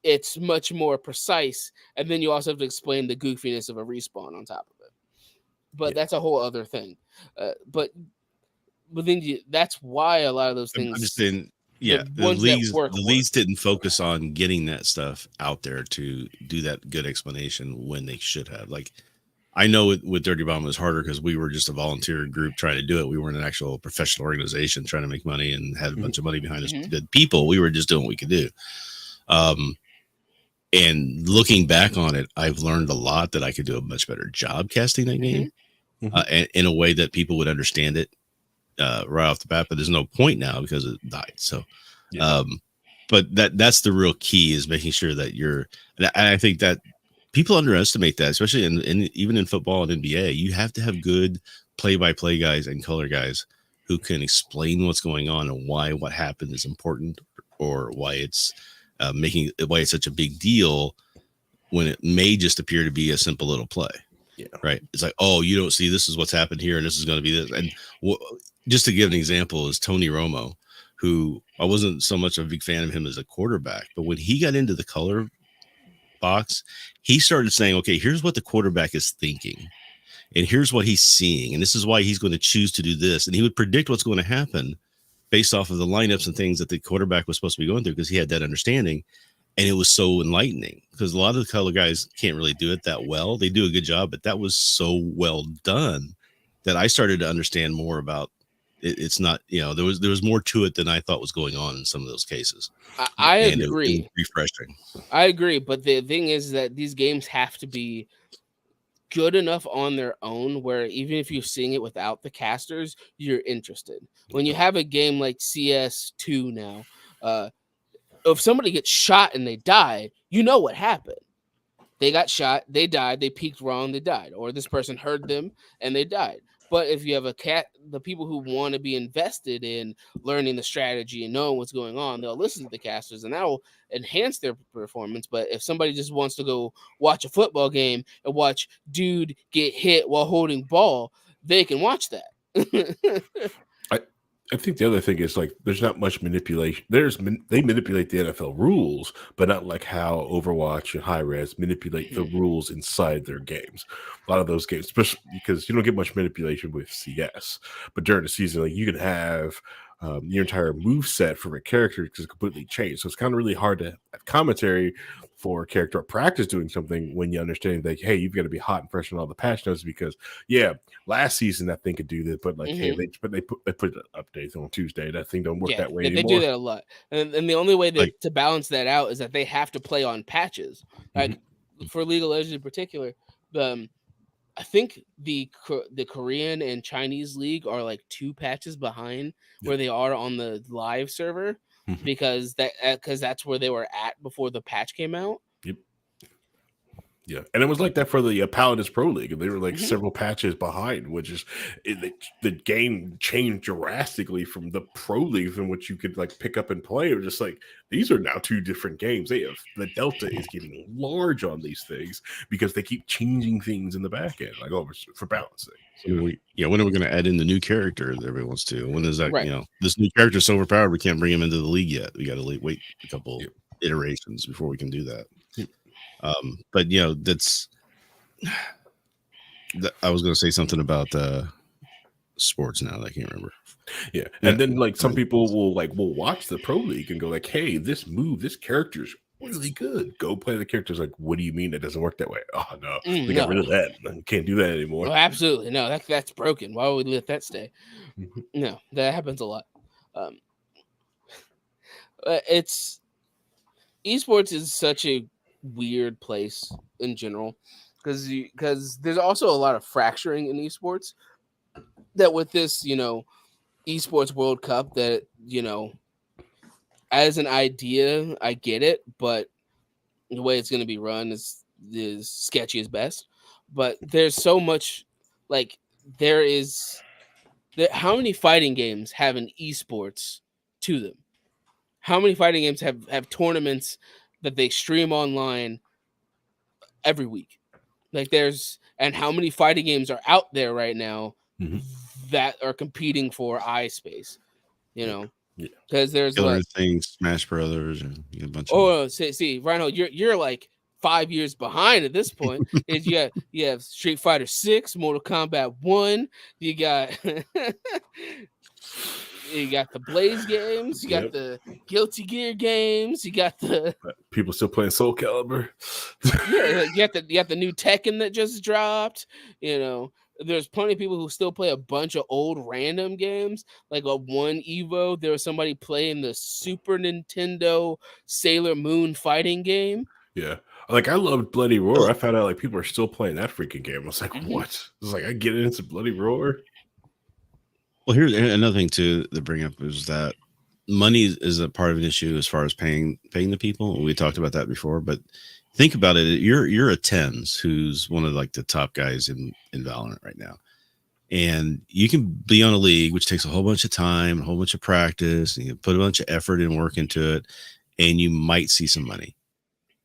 it's much more precise, and then you also have to explain the goofiness of a respawn on top of it. But that's a whole other thing. But then that's why a lot of those things. I'm just saying, Yeah, the leagues didn't focus on getting that stuff out there to do that good explanation when they should have. Like, I know with Dirty Bomb it was harder because we were just a volunteer group trying to do it. We weren't an actual professional organization trying to make money and had a bunch of money behind us. Good people. We were just doing what we could do. And looking back on it, I've learned a lot that I could do a much better job casting that game and in a way that people would understand it right off the bat. But there's no point now because it died. So, but that's the real key is making sure that and I think that people underestimate that, especially even in football and NBA. You have to have good play-by-play guys and color guys who can explain what's going on and why what happened is important or why it's why it's such a big deal when it may just appear to be a simple little play. Yeah. Right. It's like, oh, you don't see this is what's happened here and this is going to be this. And just to give an example is Tony Romo, who I wasn't so much a big fan of him as a quarterback, but when he got into the color box, he started saying, okay, here's what the quarterback is thinking and here's what he's seeing. And this is why he's going to choose to do this. And he would predict what's going to happen based off of the lineups and things that the quarterback was supposed to be going through because he had that understanding. And it was so enlightening because a lot of the color guys can't really do it that well. They do a good job, but that was so well done that I started to understand more about it. It's not, there was more to it than I thought was going on in some of those cases. I agree. It was refreshing. I agree. But the thing is that these games have to be good enough on their own where even if you're seeing it without the casters, you're interested. When you have a game like CS2 now, if somebody gets shot and they die, you know what happened. They got shot, they died, they peeked wrong, they died. Or this person heard them and they died. But if you have the people who want to be invested in learning the strategy and knowing what's going on, they'll listen to the casters and that will enhance their performance. But if somebody just wants to go watch a football game and watch dude get hit while holding ball, they can watch that. I think the other thing is like there's not much manipulation. They manipulate the NFL rules, but not like how Overwatch and High Res manipulate the rules inside their games. A lot of those games, especially because you don't get much manipulation with CS, but during the season, like you can have your entire move set for a character because it's completely changed. So it's kind of really hard to have commentary for a character or practice doing something when you understand that, hey, you've got to be hot and fresh on all the patch notes because, last season that thing could do this, but like, hey, they put updates on Tuesday. That thing don't work that way anymore. They do that a lot, and the only way to balance that out is that they have to play on patches. Like for League of Legends in particular, I think the Korean and Chinese league are like 2 patches behind where they are on the live server because that's where they were at before the patch came out. Yep. Yeah, and it was like that for the Paladins Pro League. They were like several patches behind, which is the game changed drastically from the Pro League in which you could like pick up and play. It was just like these are now 2 different games. The delta is getting large on these things because they keep changing things in the back end, like for balancing. So, when are we going to add in the new character that everyone wants to? When is that? Right. This new character is so overpowered we can't bring him into the league yet. We got to wait a couple iterations before we can do that. But that's. I was going to say something about sports now that I can't remember. Yeah, and then like some people will watch the Pro League and go like, "Hey, this character's really good. Go play the characters." Like, what do you mean it doesn't work that way? Oh no, we got rid of that. I can't do that anymore. Oh, absolutely no. That's broken. Why would we let that stay? No, that happens a lot. Esports is such a weird place in general because there's also a lot of fracturing in esports that with this esports World Cup that as an idea I get it, but the way it's going to be run is sketchy as best. But there's so much how many fighting games have an esports to them? How many fighting games have tournaments that they stream online every week? And how many fighting games are out there right now that are competing for eye space? Because there's Killer Things, Smash Brothers, and a bunch of. See, Rhinehold, you're like 5 years behind at this point. You have Street Fighter 6, Mortal Kombat 1. You got You got the Blaze games. You got the Guilty Gear games. You got the people still playing Soul Calibur. Yeah, you got the new Tekken that just dropped. You know, there's plenty of people who still play a bunch of old random games. Like a one Evo, there was somebody playing the Super Nintendo Sailor Moon fighting game. Yeah. Like I loved Bloody Roar. I found out like people are still playing that freaking game. I was like, what? I was like, I get into Bloody Roar. Well, here's another thing too to bring up is that money is a part of an issue as far as paying the people. We talked about that before, but think about it. You're a Tens, who's one of like the top guys in Valorant right now, and you can be on a league which takes a whole bunch of time, a whole bunch of practice, and you put a bunch of effort and work into it, and you might see some money.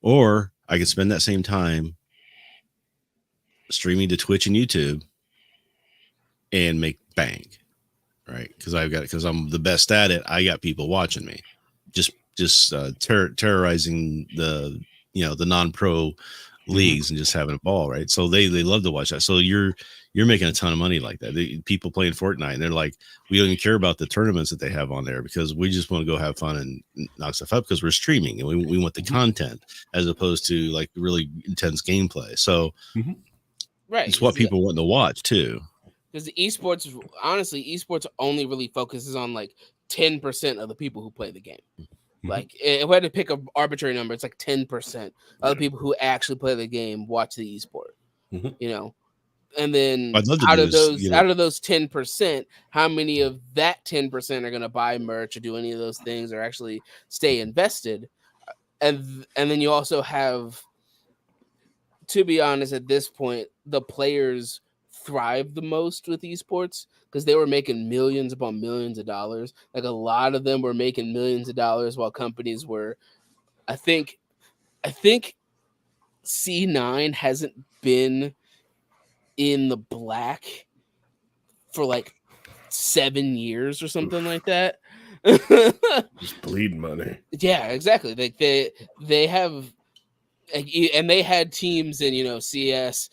Or I could spend that same time streaming to Twitch and YouTube and make bank, right? Because I'm the best at it. I got people watching me, just terrorizing the non-pro leagues and just having a ball, right? So they love to watch that. So you're making a ton of money like that. People playing Fortnite, and they're like, we don't even care about the tournaments that they have on there because we just want to go have fun and knock stuff up because we're streaming and we want the content as opposed to like really intense gameplay. So right, it's what people want to watch too. Because the esports, honestly, esports only really focuses on like 10% of the people who play the game. Like if we had to pick an arbitrary number, it's like 10% of the people who actually play the game watch the esport. You know, and then out of those 10%, how many of that 10% are going to buy merch or do any of those things or actually stay invested? And then you also have, to be honest, at this point, the players thrive the most with esports because they were making millions upon millions of dollars. Like a lot of them were making millions of dollars while companies were, I think C9 hasn't been in the black for like 7 years or something like that. Just bleeding money. Yeah, exactly. Like they have, and they had teams in CS,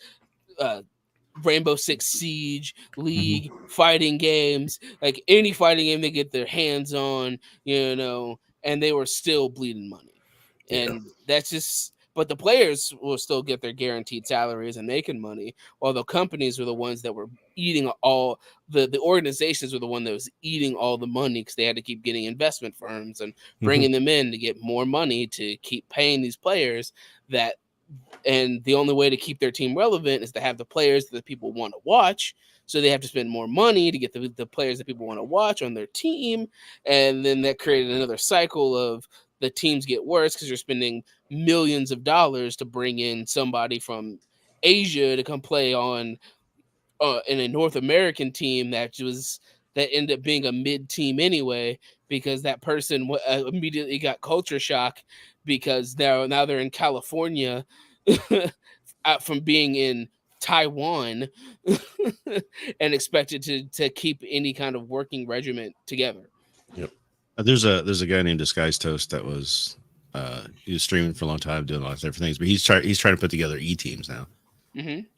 Rainbow Six Siege, League, fighting games, like any fighting game they get their hands on, and they were still bleeding money. And that's just, but the players will still get their guaranteed salaries and making money, while the companies were the ones that were eating all the organizations were the one that was eating all the money because they had to keep getting investment firms and bringing them in to get more money to keep paying these players and the only way to keep their team relevant is to have the players that people want to watch. So they have to spend more money to get the players that people want to watch on their team. And then that created another cycle of the teams get worse because you're spending millions of dollars to bring in somebody from Asia to come play on in a North American team that ended up being a mid team anyway, because that person immediately got culture shock because now they're in California from being in Taiwan and expected to keep any kind of working regiment together. Yep. There's a guy named Disguise Toast that was he was streaming for a long time, doing a lot of different things, but he's trying to put together teams now.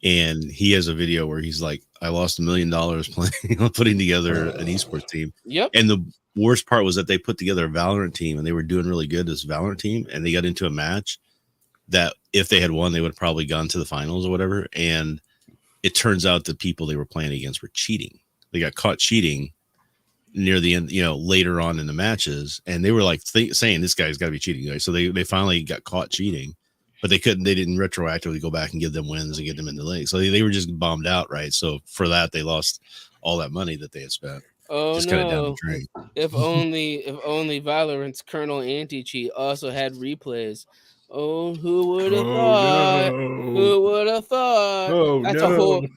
And he has a video where he's like, I lost $1 million playing putting together an esports team. Yep. And the worst part was that they put together a Valorant team and they were doing really good as a Valorant team, and they got into a match that if they had won, they would have probably gone to the finals or whatever. And it turns out the people they were playing against were cheating. They got caught cheating near the end, later on in the matches. And they were like saying this guy's got to be cheating. Right? So they finally got caught cheating, but they didn't retroactively go back and give them wins and get them in the league. So they were just bombed out. Right. So for that, they lost all that money that they had spent. Oh, just no. kind of down the drain. If only Valorant's Colonel Anti-Cheat also had replays. Oh, who would have thought? No. Who would have thought? Oh,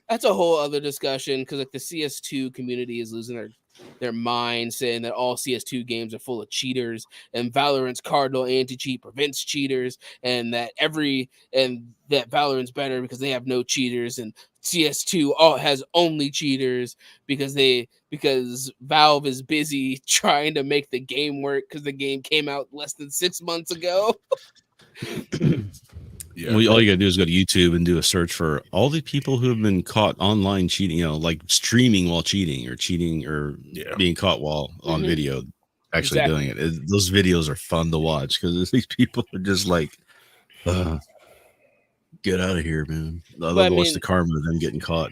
that's a whole other discussion, because like the CS2 community is losing their mind, saying that all CS2 games are full of cheaters, and Valorant's Cardinal Anti-Cheat prevents cheaters, and that Valorant's better because they have no cheaters, and CS2 has only cheaters because Valve is busy trying to make the game work because the game came out less than 6 months ago. Yeah. Well, all you gotta do is go to YouTube and do a search for all the people who have been caught online cheating, like streaming while cheating or being caught while on video actually doing it. Those videos are fun to watch because these people are just like, get out of here, man. I love to watch the karma of them getting caught.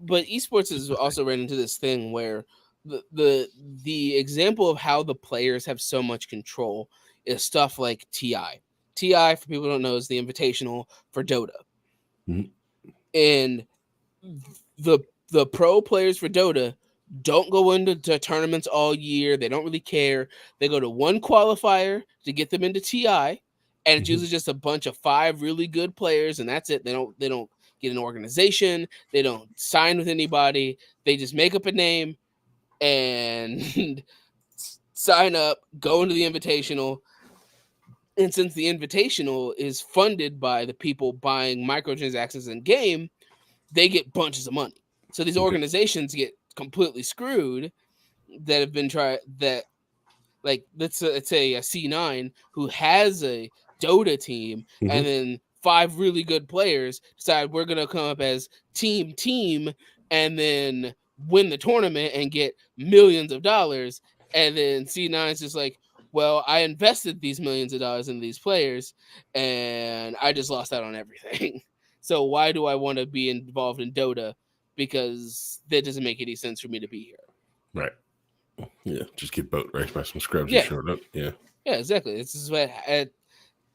But esports has also ran into this thing where the example of how the players have so much control is stuff like TI. TI, for people who don't know, is the invitational for Dota. And the pro players for Dota don't go into tournaments all year. They don't really care. They go to one qualifier to get them into TI, and it's usually just a bunch of 5 really good players, and that's it. They don't get an organization. They don't sign with anybody. They just make up a name and sign up, go into the invitational. And since the invitational is funded by the people buying microtransactions in game, they get bunches of money. So these organizations get completely screwed that have been like let's say a C9 who has a Dota team and then 5 really good players decide we're gonna come up as team and then win the tournament and get millions of dollars, and then C9 is just like, well, I invested these millions of dollars in these players and I just lost out on everything. So why do I want to be involved in Dota? Because that doesn't make any sense for me to be here. Right. Yeah. Just get boat raced by some scrubs and showed up. Yeah. Yeah, exactly. This is what,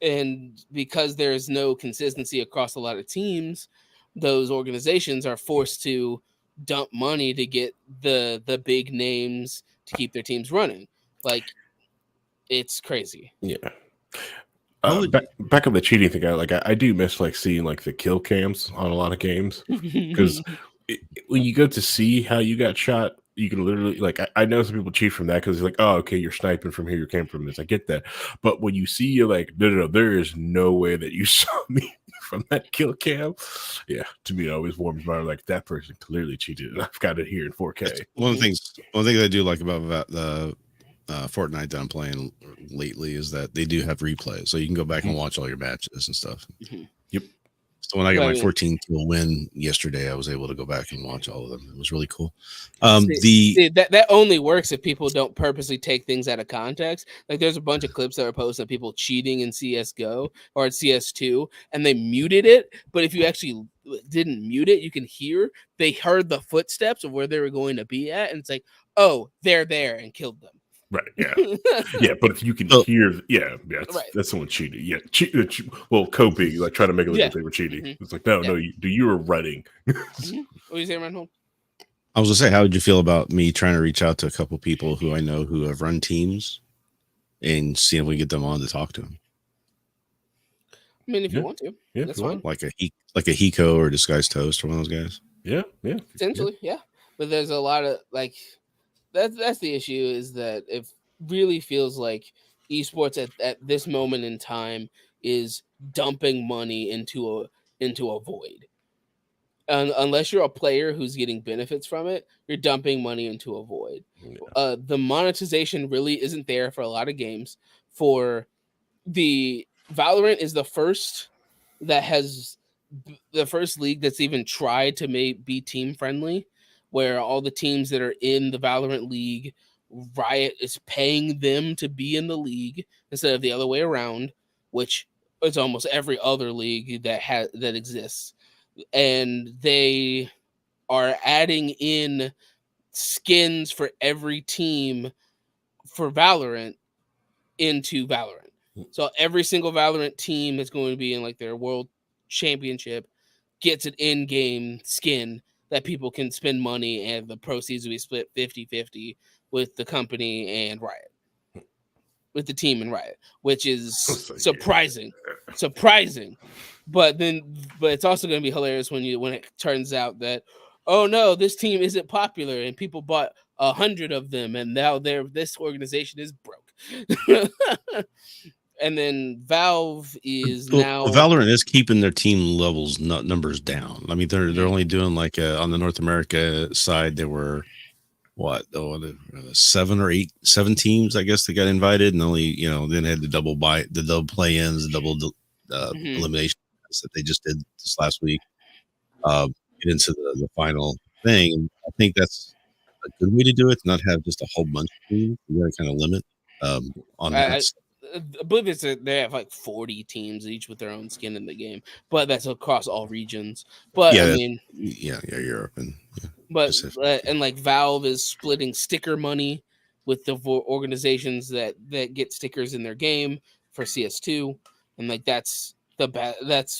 and because there's no consistency across a lot of teams, those organizations are forced to dump money to get the big names to keep their teams running. Like, it's crazy. Yeah. Back on the cheating thing, I do miss seeing the kill cams on a lot of games, because when you go to see how you got shot, you can literally I know some people cheat from that because it's like, oh, okay, you're sniping from here, you came from this. I get that, but when you see you're like, no, there is no way that you saw me from that kill cam. Yeah, to me, it always warms my heart. That person clearly cheated, and I've got it here in 4K. One thing I do like about the Fortnite that I'm playing lately is that they do have replays, so you can go back and watch all your matches and stuff. Yep. So when I got my 14 kill win yesterday, I was able to go back and watch all of them. It was really cool. That only works if people don't purposely take things out of context. There's a bunch of clips that are posted of people cheating in CS:GO or at CS2, and they muted it. But if you actually didn't mute it, you can hear they heard the footsteps of where they were going to be at, and it's like, oh, they're there, and killed them. Right. Yeah. Yeah. But if you can hear, that's someone cheating. Yeah. Well, coping, try to make it look like they were cheating. It's like, no, you were running. What are you saying, Rhinehold? I was gonna say, how would you feel about me trying to reach out to a couple people who I know who have run teams and see if we can get them on to talk to them? I mean, if you want to, that's fine. Like a Hiko or Disguised Toast or one of those guys. Yeah. Potentially, yeah. But there's a lot of that's the issue, is that it really feels like esports at this moment in time is dumping money into a void. Unless you're a player who's getting benefits from it, you're dumping money into a void. Yeah. The monetization really isn't there for a lot of games. For the Valorant is the first league that's even tried to be team friendly, where all the teams that are in the Valorant league, Riot is paying them to be in the league instead of the other way around, which is almost every other league that exists. And they are adding in skins for every team for Valorant into Valorant. So every single Valorant team that's going to be in their world championship gets an in-game skin that people can spend money, and the proceeds will be split 50-50 with the company and Riot, with the team and Riot, which is surprising. But it's also going to be hilarious when it turns out that, oh no, this team isn't popular and people bought 100 of them, and now this organization is broke. And then Valve is now Valorant is keeping their team levels numbers down. I mean, they're only doing on the North America side, there were 7 teams, I guess, that got invited, and only then had the double play-ins, double elimination that they just did this last week. Get into the final thing. And I think that's a good way to do it. To not have just a whole bunch of teams. You got to kind of limit on that. I believe they have like 40 teams each with their own skin in the game, but that's across all regions. But yeah, I mean, Europe and and like Valve is splitting sticker money with the organizations that get stickers in their game for CS2, and like that's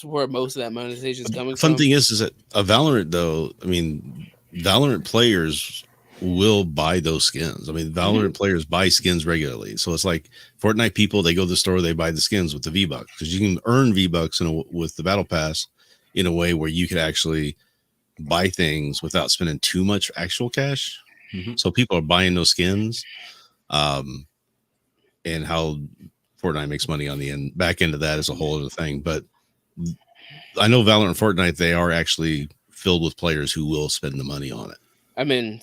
where most of that monetization is coming from. Fun thing is that a Valorant though, I mean, Valorant players will buy those skins. I mean, Valorant players buy skins regularly. So it's like Fortnite people, they go to the store, they buy the skins with the V-Bucks because you can earn V-Bucks with the Battle Pass in a way where you could actually buy things without spending too much actual cash. So people are buying those skins. And how Fortnite makes money on the back end of that is a whole other thing. But I know Valorant and Fortnite, they are actually filled with players who will spend the money on it. I mean,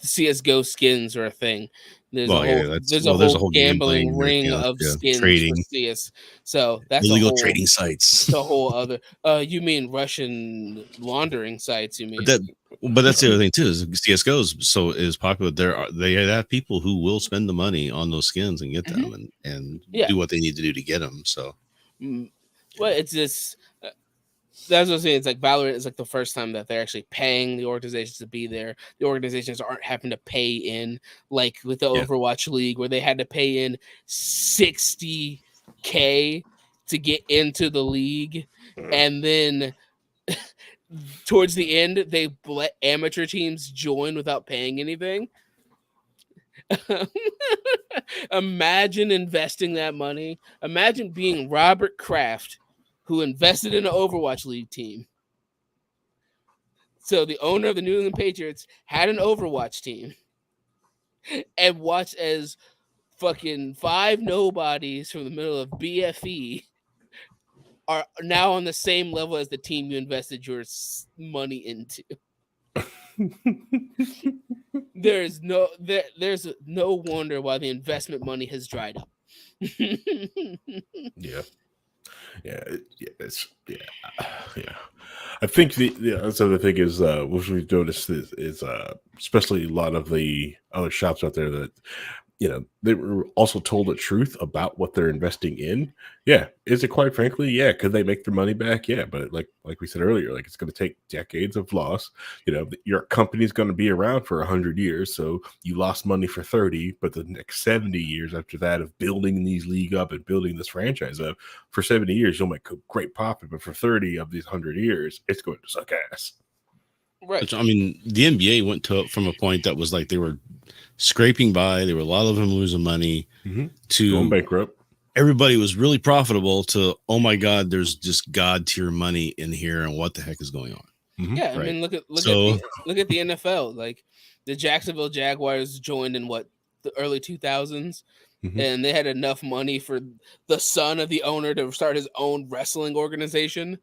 CSGO skins are a thing. There's a whole gambling ring of skins trading for CS. So that's illegal trading sites. The whole other. You mean Russian laundering sites? You mean? But that's the other thing too. Is CS:GO is popular. They have people who will spend the money on those skins and get them and do what they need to do to get them. So, well, it's this. That's what I'm saying. It's like Valorant is like the first time that they're actually paying the organizations to be there. The organizations aren't having to pay in like with the Overwatch League where they had to pay in $60K to get into the league. And then towards the end, they let amateur teams join without paying anything. Imagine investing that money. Imagine being Robert Kraft, who invested in an Overwatch League team. So the owner of the New England Patriots had an Overwatch team and watched as fucking 5 nobodies from the middle of BFE are now on the same level as the team you invested your money into. There's no wonder why the investment money has dried up. I think the other thing is what we've noticed is especially a lot of the other shops out there that they were also told the truth about what they're investing in. Is it quite frankly, could they make their money back? But like we said earlier, like it's going to take decades of loss. Your company's going to be around for 100 years, so you lost money for 30, but the next 70 years after that of building these league up and building this franchise up, for 70 years you'll make a great profit, but for 30 of these 100 years it's going to suck ass. Right. I mean, the NBA went from a point that was like they were scraping by. There were a lot of them losing money to going bankrupt. Everybody was really profitable to, oh my God, there's just God tier money in here. And what the heck is going on? Yeah. I mean, look at the NFL. Like the Jacksonville Jaguars joined in the early 2000s. And they had enough money for the son of the owner to start his own wrestling organization.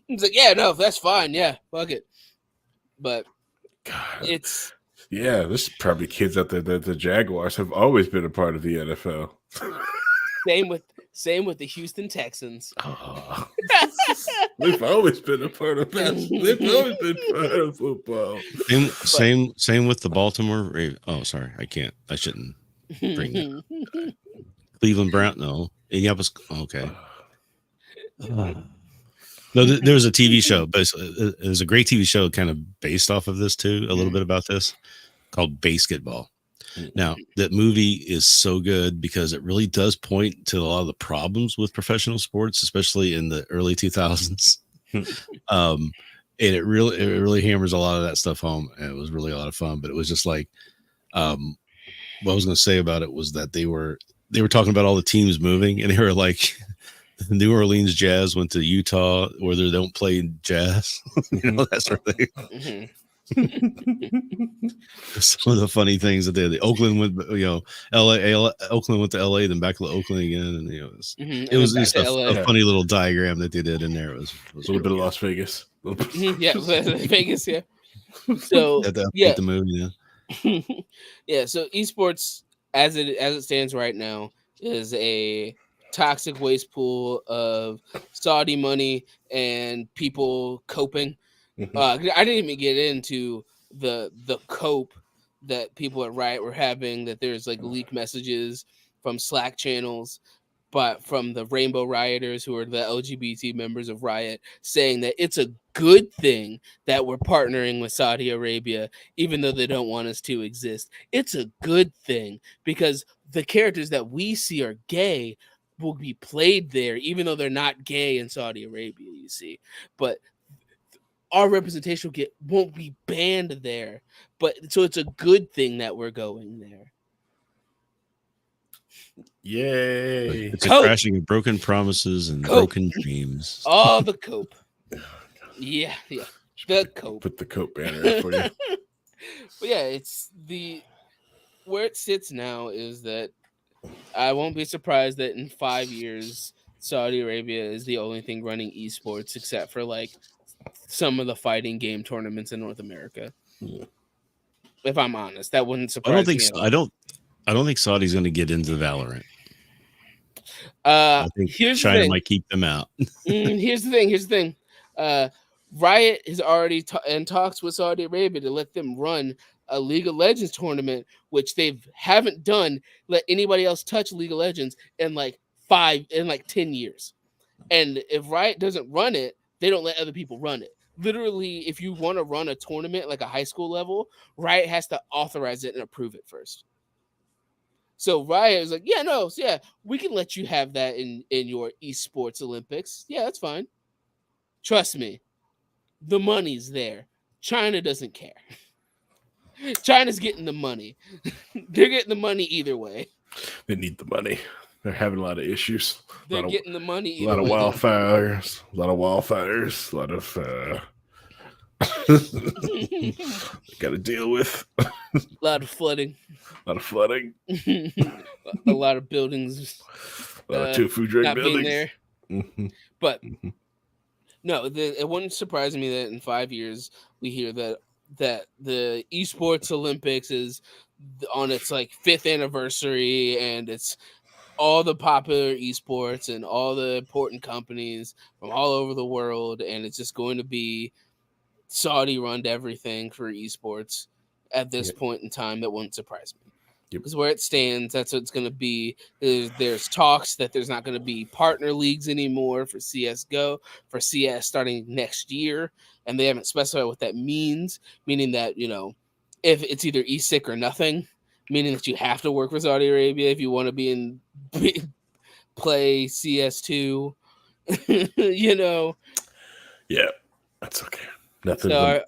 It's like, no, that's fine. Yeah, fuck it. But God. There's probably kids out there that the Jaguars have always been a part of the NFL. Same with the Houston Texans. They've always been a part of that. They've always been part of football. Same with the Baltimore Ravens. Oh, sorry, I shouldn't bring that. Cleveland Brown. No, Indianapolis. Okay. No, there was a TV show, but it was a great TV show, kind of based off of this too, a little bit about this, called Basketball. Now, that movie is so good because it really does point to a lot of the problems with professional sports, especially in the early 2000s. And it really hammers a lot of that stuff home. And it was really a lot of fun, but it was just like, what I was going to say about it was that they were talking about all the teams moving, and they were like, the New Orleans Jazz went to Utah where they don't play jazz, that sort of thing. Some of the funny things that they did. Oakland went, Oakland went to LA, then back to Oakland again, and it was just a funny little diagram that they did in there. It was a little bit of Las Vegas. Vegas, yeah. So the movie, So esports as it stands right now is a toxic waste pool of Saudi money and people coping. I didn't even get into the cope that people at Riot were having, that there's like leaked messages from Slack channels, but from the Rainbow Rioters, who are the LGBT members of Riot, saying that it's a good thing that we're partnering with Saudi Arabia, even though they don't want us to exist. It's a good thing because the characters that we see are gay will be played there, even though they're not gay in Saudi Arabia, you see. But our representation won't be banned there. But so it's a good thing that we're going there. Yay. It's a crashing of broken promises and broken dreams. Oh, the cope. Yeah. The cope. Put the cope banner up for you. But yeah, where it sits now is that I won't be surprised that in 5 years, Saudi Arabia is the only thing running esports, except for like some of the fighting game tournaments in North America. Yeah. If I'm honest, that wouldn't surprise me. I don't think Saudi's going to get into Valorant. I think China might keep them out. Here's the thing. Riot has already in talks with Saudi Arabia to let them run a League of Legends tournament, which they haven't done. Let anybody else touch League of Legends in like 10 years. And if Riot doesn't run it, they don't let other people run it. Literally, if you want to run a tournament like a high school level, Riot has to authorize it and approve it first. So Riot is like, we can let you have that in your esports Olympics. Yeah, that's fine. Trust me, the money's there. China doesn't care. China's getting the money. They're getting the money either way. They need the money. They're having a lot of issues. They're getting the money. A lot of wildfires. A lot of wildfires. A lot of got to deal with. A lot of flooding. A lot of flooding. A lot of buildings. A lot of tofu drink buildings. There. Mm-hmm. But no, it wouldn't surprise me that in 5 years we hear that the esports Olympics is on its like 5th anniversary, and it's all the popular esports and all the important companies from all over the world, and it's just going to be Saudi run everything for esports at this point in time. That wouldn't surprise me. Because where it stands, that's what it's going to be. There's talks that there's not going to be partner leagues anymore for CSGO, for CS starting next year, and they haven't specified what that means, meaning that, if it's either ESIC or nothing, meaning that you have to work for Saudi Arabia if you want to be play CS2, Yeah, that's okay. Nothing. So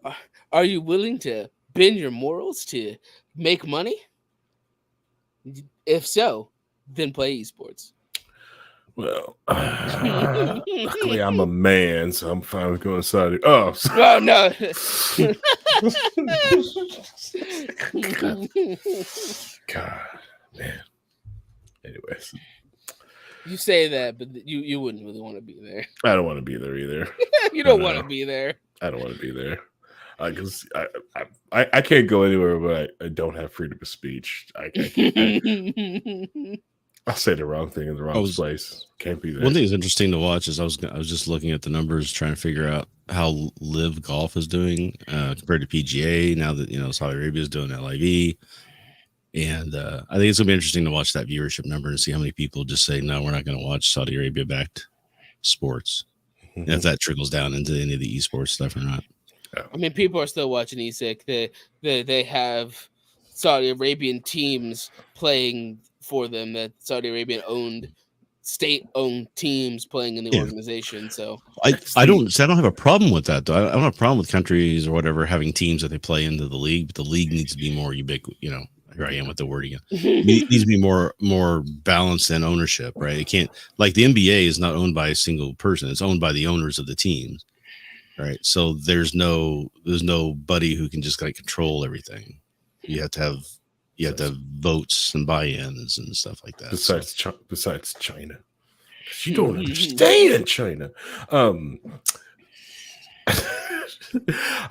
are you willing to bend your morals to make money? If so, then play esports. Well, luckily I'm a man, so I'm fine with going Saudi. Oh, no. God, man. Anyways. You say that, but you wouldn't really want to be there. I don't want to be there either. You don't want to be there. I don't want to be there. Because I can't go anywhere where I don't have freedom of speech. I'll say the wrong thing in the wrong place. Can't be there. One thing that's interesting to watch is I was just looking at the numbers, trying to figure out how Live Golf is doing compared to PGA. Now that Saudi Arabia is doing LIV, and I think it's gonna be interesting to watch that viewership number and see how many people just say no, we're not going to watch Saudi Arabia backed sports, and if that trickles down into any of the esports stuff or not. I mean, people are still watching ESIC. They have Saudi Arabian teams playing for them, that Saudi Arabian state-owned teams playing in the organization. So I don't have a problem with that, though. I don't have a problem with countries or whatever having teams that they play into the league, but the league needs to be more ubiquitous. Here I am with the word again. It needs to be more balanced in ownership, right? It can't, like the NBA is not owned by a single person; it's owned by the owners of the teams. Right, so there's nobody who can just control everything. You have to have votes and buy-ins and stuff like that. Besides China, you don't understand China.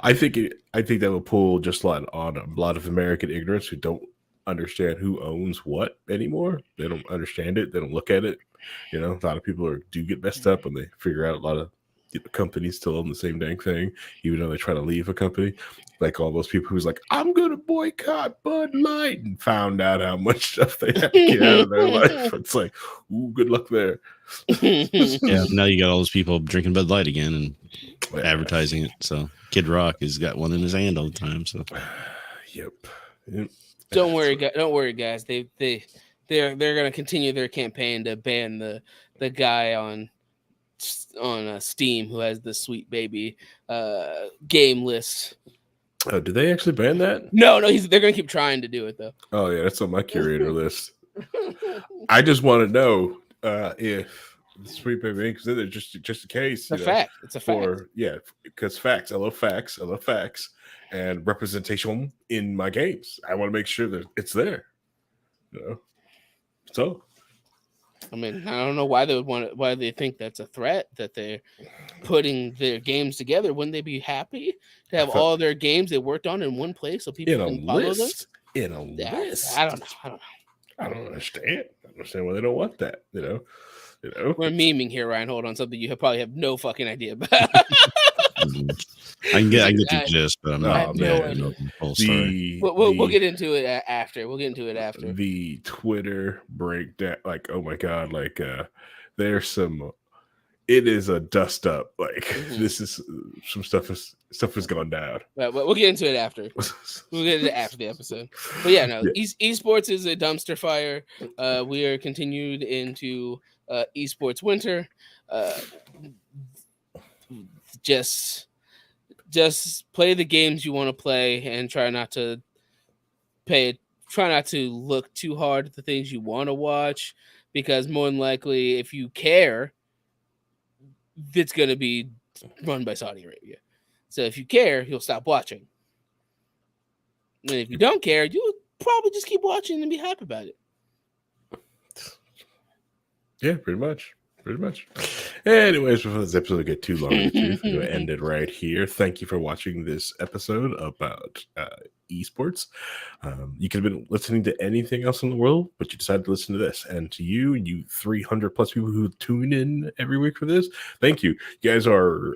I think that will pull just on a lot of American ignorance who don't understand who owns what anymore. They don't understand it. They don't look at it. You know, a lot of people do get messed up when they figure out a lot of companies still own the same dang thing, even though they try to leave a company. Like all those people who's like, I'm gonna boycott Bud Light, and found out how much stuff they had to get out of their life. It's like, ooh, good luck there. Yeah, now you got all those people drinking Bud Light again and advertising it. So Kid Rock has got one in his hand all the time. So yep. Don't worry, guys. They're gonna continue their campaign to ban the guy on Steam who has the Sweet Baby game list. Oh, did they actually ban that? No, they're gonna keep trying to do it though. Oh yeah, that's on my curator list. I just want to know if the Sweet Baby Ink is in there just in case. It's a fact. It's a fact. Yeah, because facts. I love facts. I love facts and representation in my games. I want to make sure that it's there. You know? So. I mean, I don't know why they think that's a threat that they're putting their games together. Wouldn't they be happy to have all their games they worked on in one place so people can follow them? In a list. I don't know. I don't understand. I don't understand why they don't want that. You know. We're memeing here, Rhinehold, on something you probably have no fucking idea about. I can get the gist, but I'm not. We'll get into it after. We'll get into it after the Twitter breakdown. Like, oh my god, like there's some. It is a dust up. Like this is some stuff has gone down. But we'll get into it after. We'll get into it after the episode. But yeah, no, esports is a dumpster fire. We are continued into esports winter. Just play the games you want to play and try not to look too hard at the things you want to watch, because more than likely, if you care, it's going to be run by Saudi Arabia. So if you care, you'll stop watching. And if you don't care, you'll probably just keep watching and be happy about it. Yeah, pretty much. Anyways, before this episode get too long, we're going to end it right here. Thank you for watching this episode about esports. You could have been listening to anything else in the world, but you decided to listen to this. And to you 300 plus people who tune in every week for this, thank you. You guys are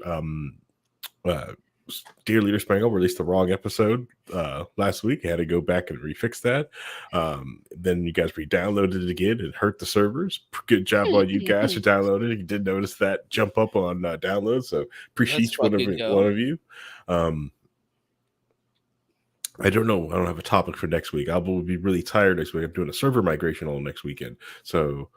Dear Leader Spangle released the wrong episode last week. I had to go back and refix that. Then you guys re-downloaded it again and hurt the servers. Good job on you guys for downloading it. You did notice that jump up on download, so appreciate one of you. I don't know. I don't have a topic for next week. I will be really tired next week. I'm doing a server migration all next weekend, so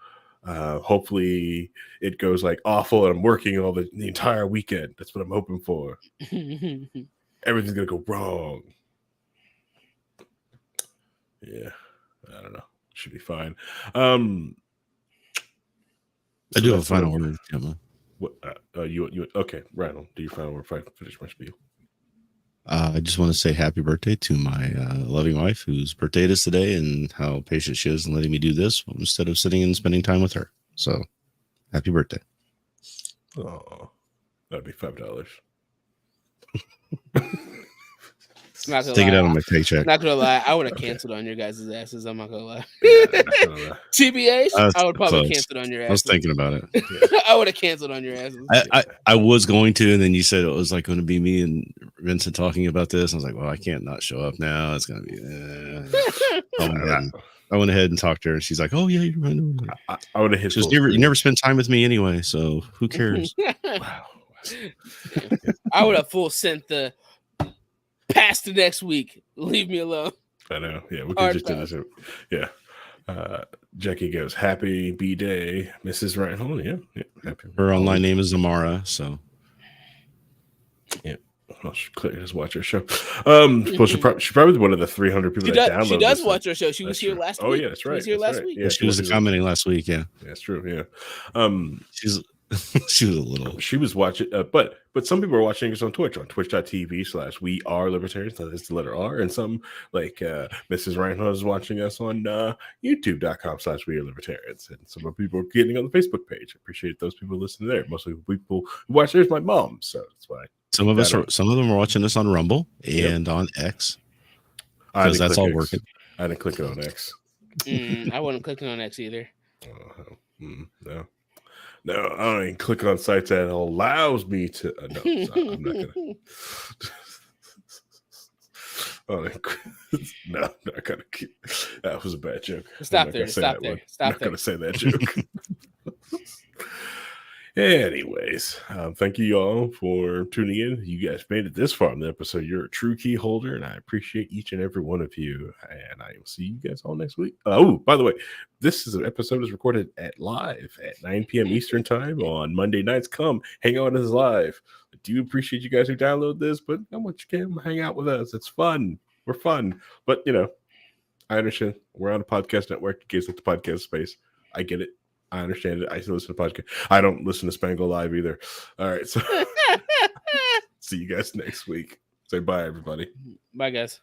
hopefully it goes like awful and I'm working all the entire weekend. That's what I'm hoping for. Everything's gonna go wrong. Yeah, I don't know. Should be fine. I do have a final word. What you okay, Rhinehold, do your final word before I finish my spiel. I just want to say happy birthday to my loving wife, whose birthday it is today, and how patient she is in letting me do this instead of sitting and spending time with her. So, happy birthday. Oh, that'd be $5. Take it out on my paycheck. Not gonna lie, I would have canceled on your guys' asses. I'm not gonna lie. TBH, I would probably cancel on your asses. I was thinking about it. I would have canceled on your asses. I was going to, and then you said it was like going to be me and Vincent talking about this. I was like, well, I can't not show up now. It's gonna be. I went ahead and talked to her, and she's like, "Oh yeah, you're right." I would have hit. You never spend time with me anyway, so who cares? Wow. I would have full sent the. Past the next week. Leave me alone. I know. Yeah, we can just do this. Yeah. Jackie goes, happy B-Day, Mrs. Rhinehold. Yeah. Happy. Her online name is Amara, so. Yeah. Well, she clearly does watch her show. Well, she's probably one of the 300 people that download. She does watch her show. She was here last week. Oh, yeah, that's right. She was here last week. Yeah, she was commenting last week. Yeah. That's true. Yeah. She was a little. She was watching, but some people are watching us on Twitch, on twitch.tv/we are libertarians. That is the letter R. And some, like Mrs. Rhinehold, is watching us on youtube.com/we are libertarians. And some people are getting on the Facebook page. I appreciate those people listening there. Mostly people who watch there's my mom. So that's why. Some of them are watching this on Rumble and on X. Because that's all working. I didn't click it on X. I wasn't clicking on X either. No, I don't even click on sites that allows me to. No, sorry, I'm not gonna. No, I'm not gonna. That was a bad joke. Stop there. Stop there. I'm not gonna say that joke. Anyways, thank you all for tuning in. You guys made it this far in the episode. You're a true key holder, and I appreciate each and every one of you. And I will see you guys all next week. Oh, by the way, this episode is recorded live at 9 p.m. Eastern time on Monday nights. Come hang out with us live. I do appreciate you guys who download this, but how much you can hang out with us? It's fun. We're fun. But, I understand. We're on a podcast network in case it's the podcast space. I get it. I understand it. I still listen to podcasts. I don't listen to Spangle Live either. All right. So see you guys next week. Say bye, everybody. Bye, guys.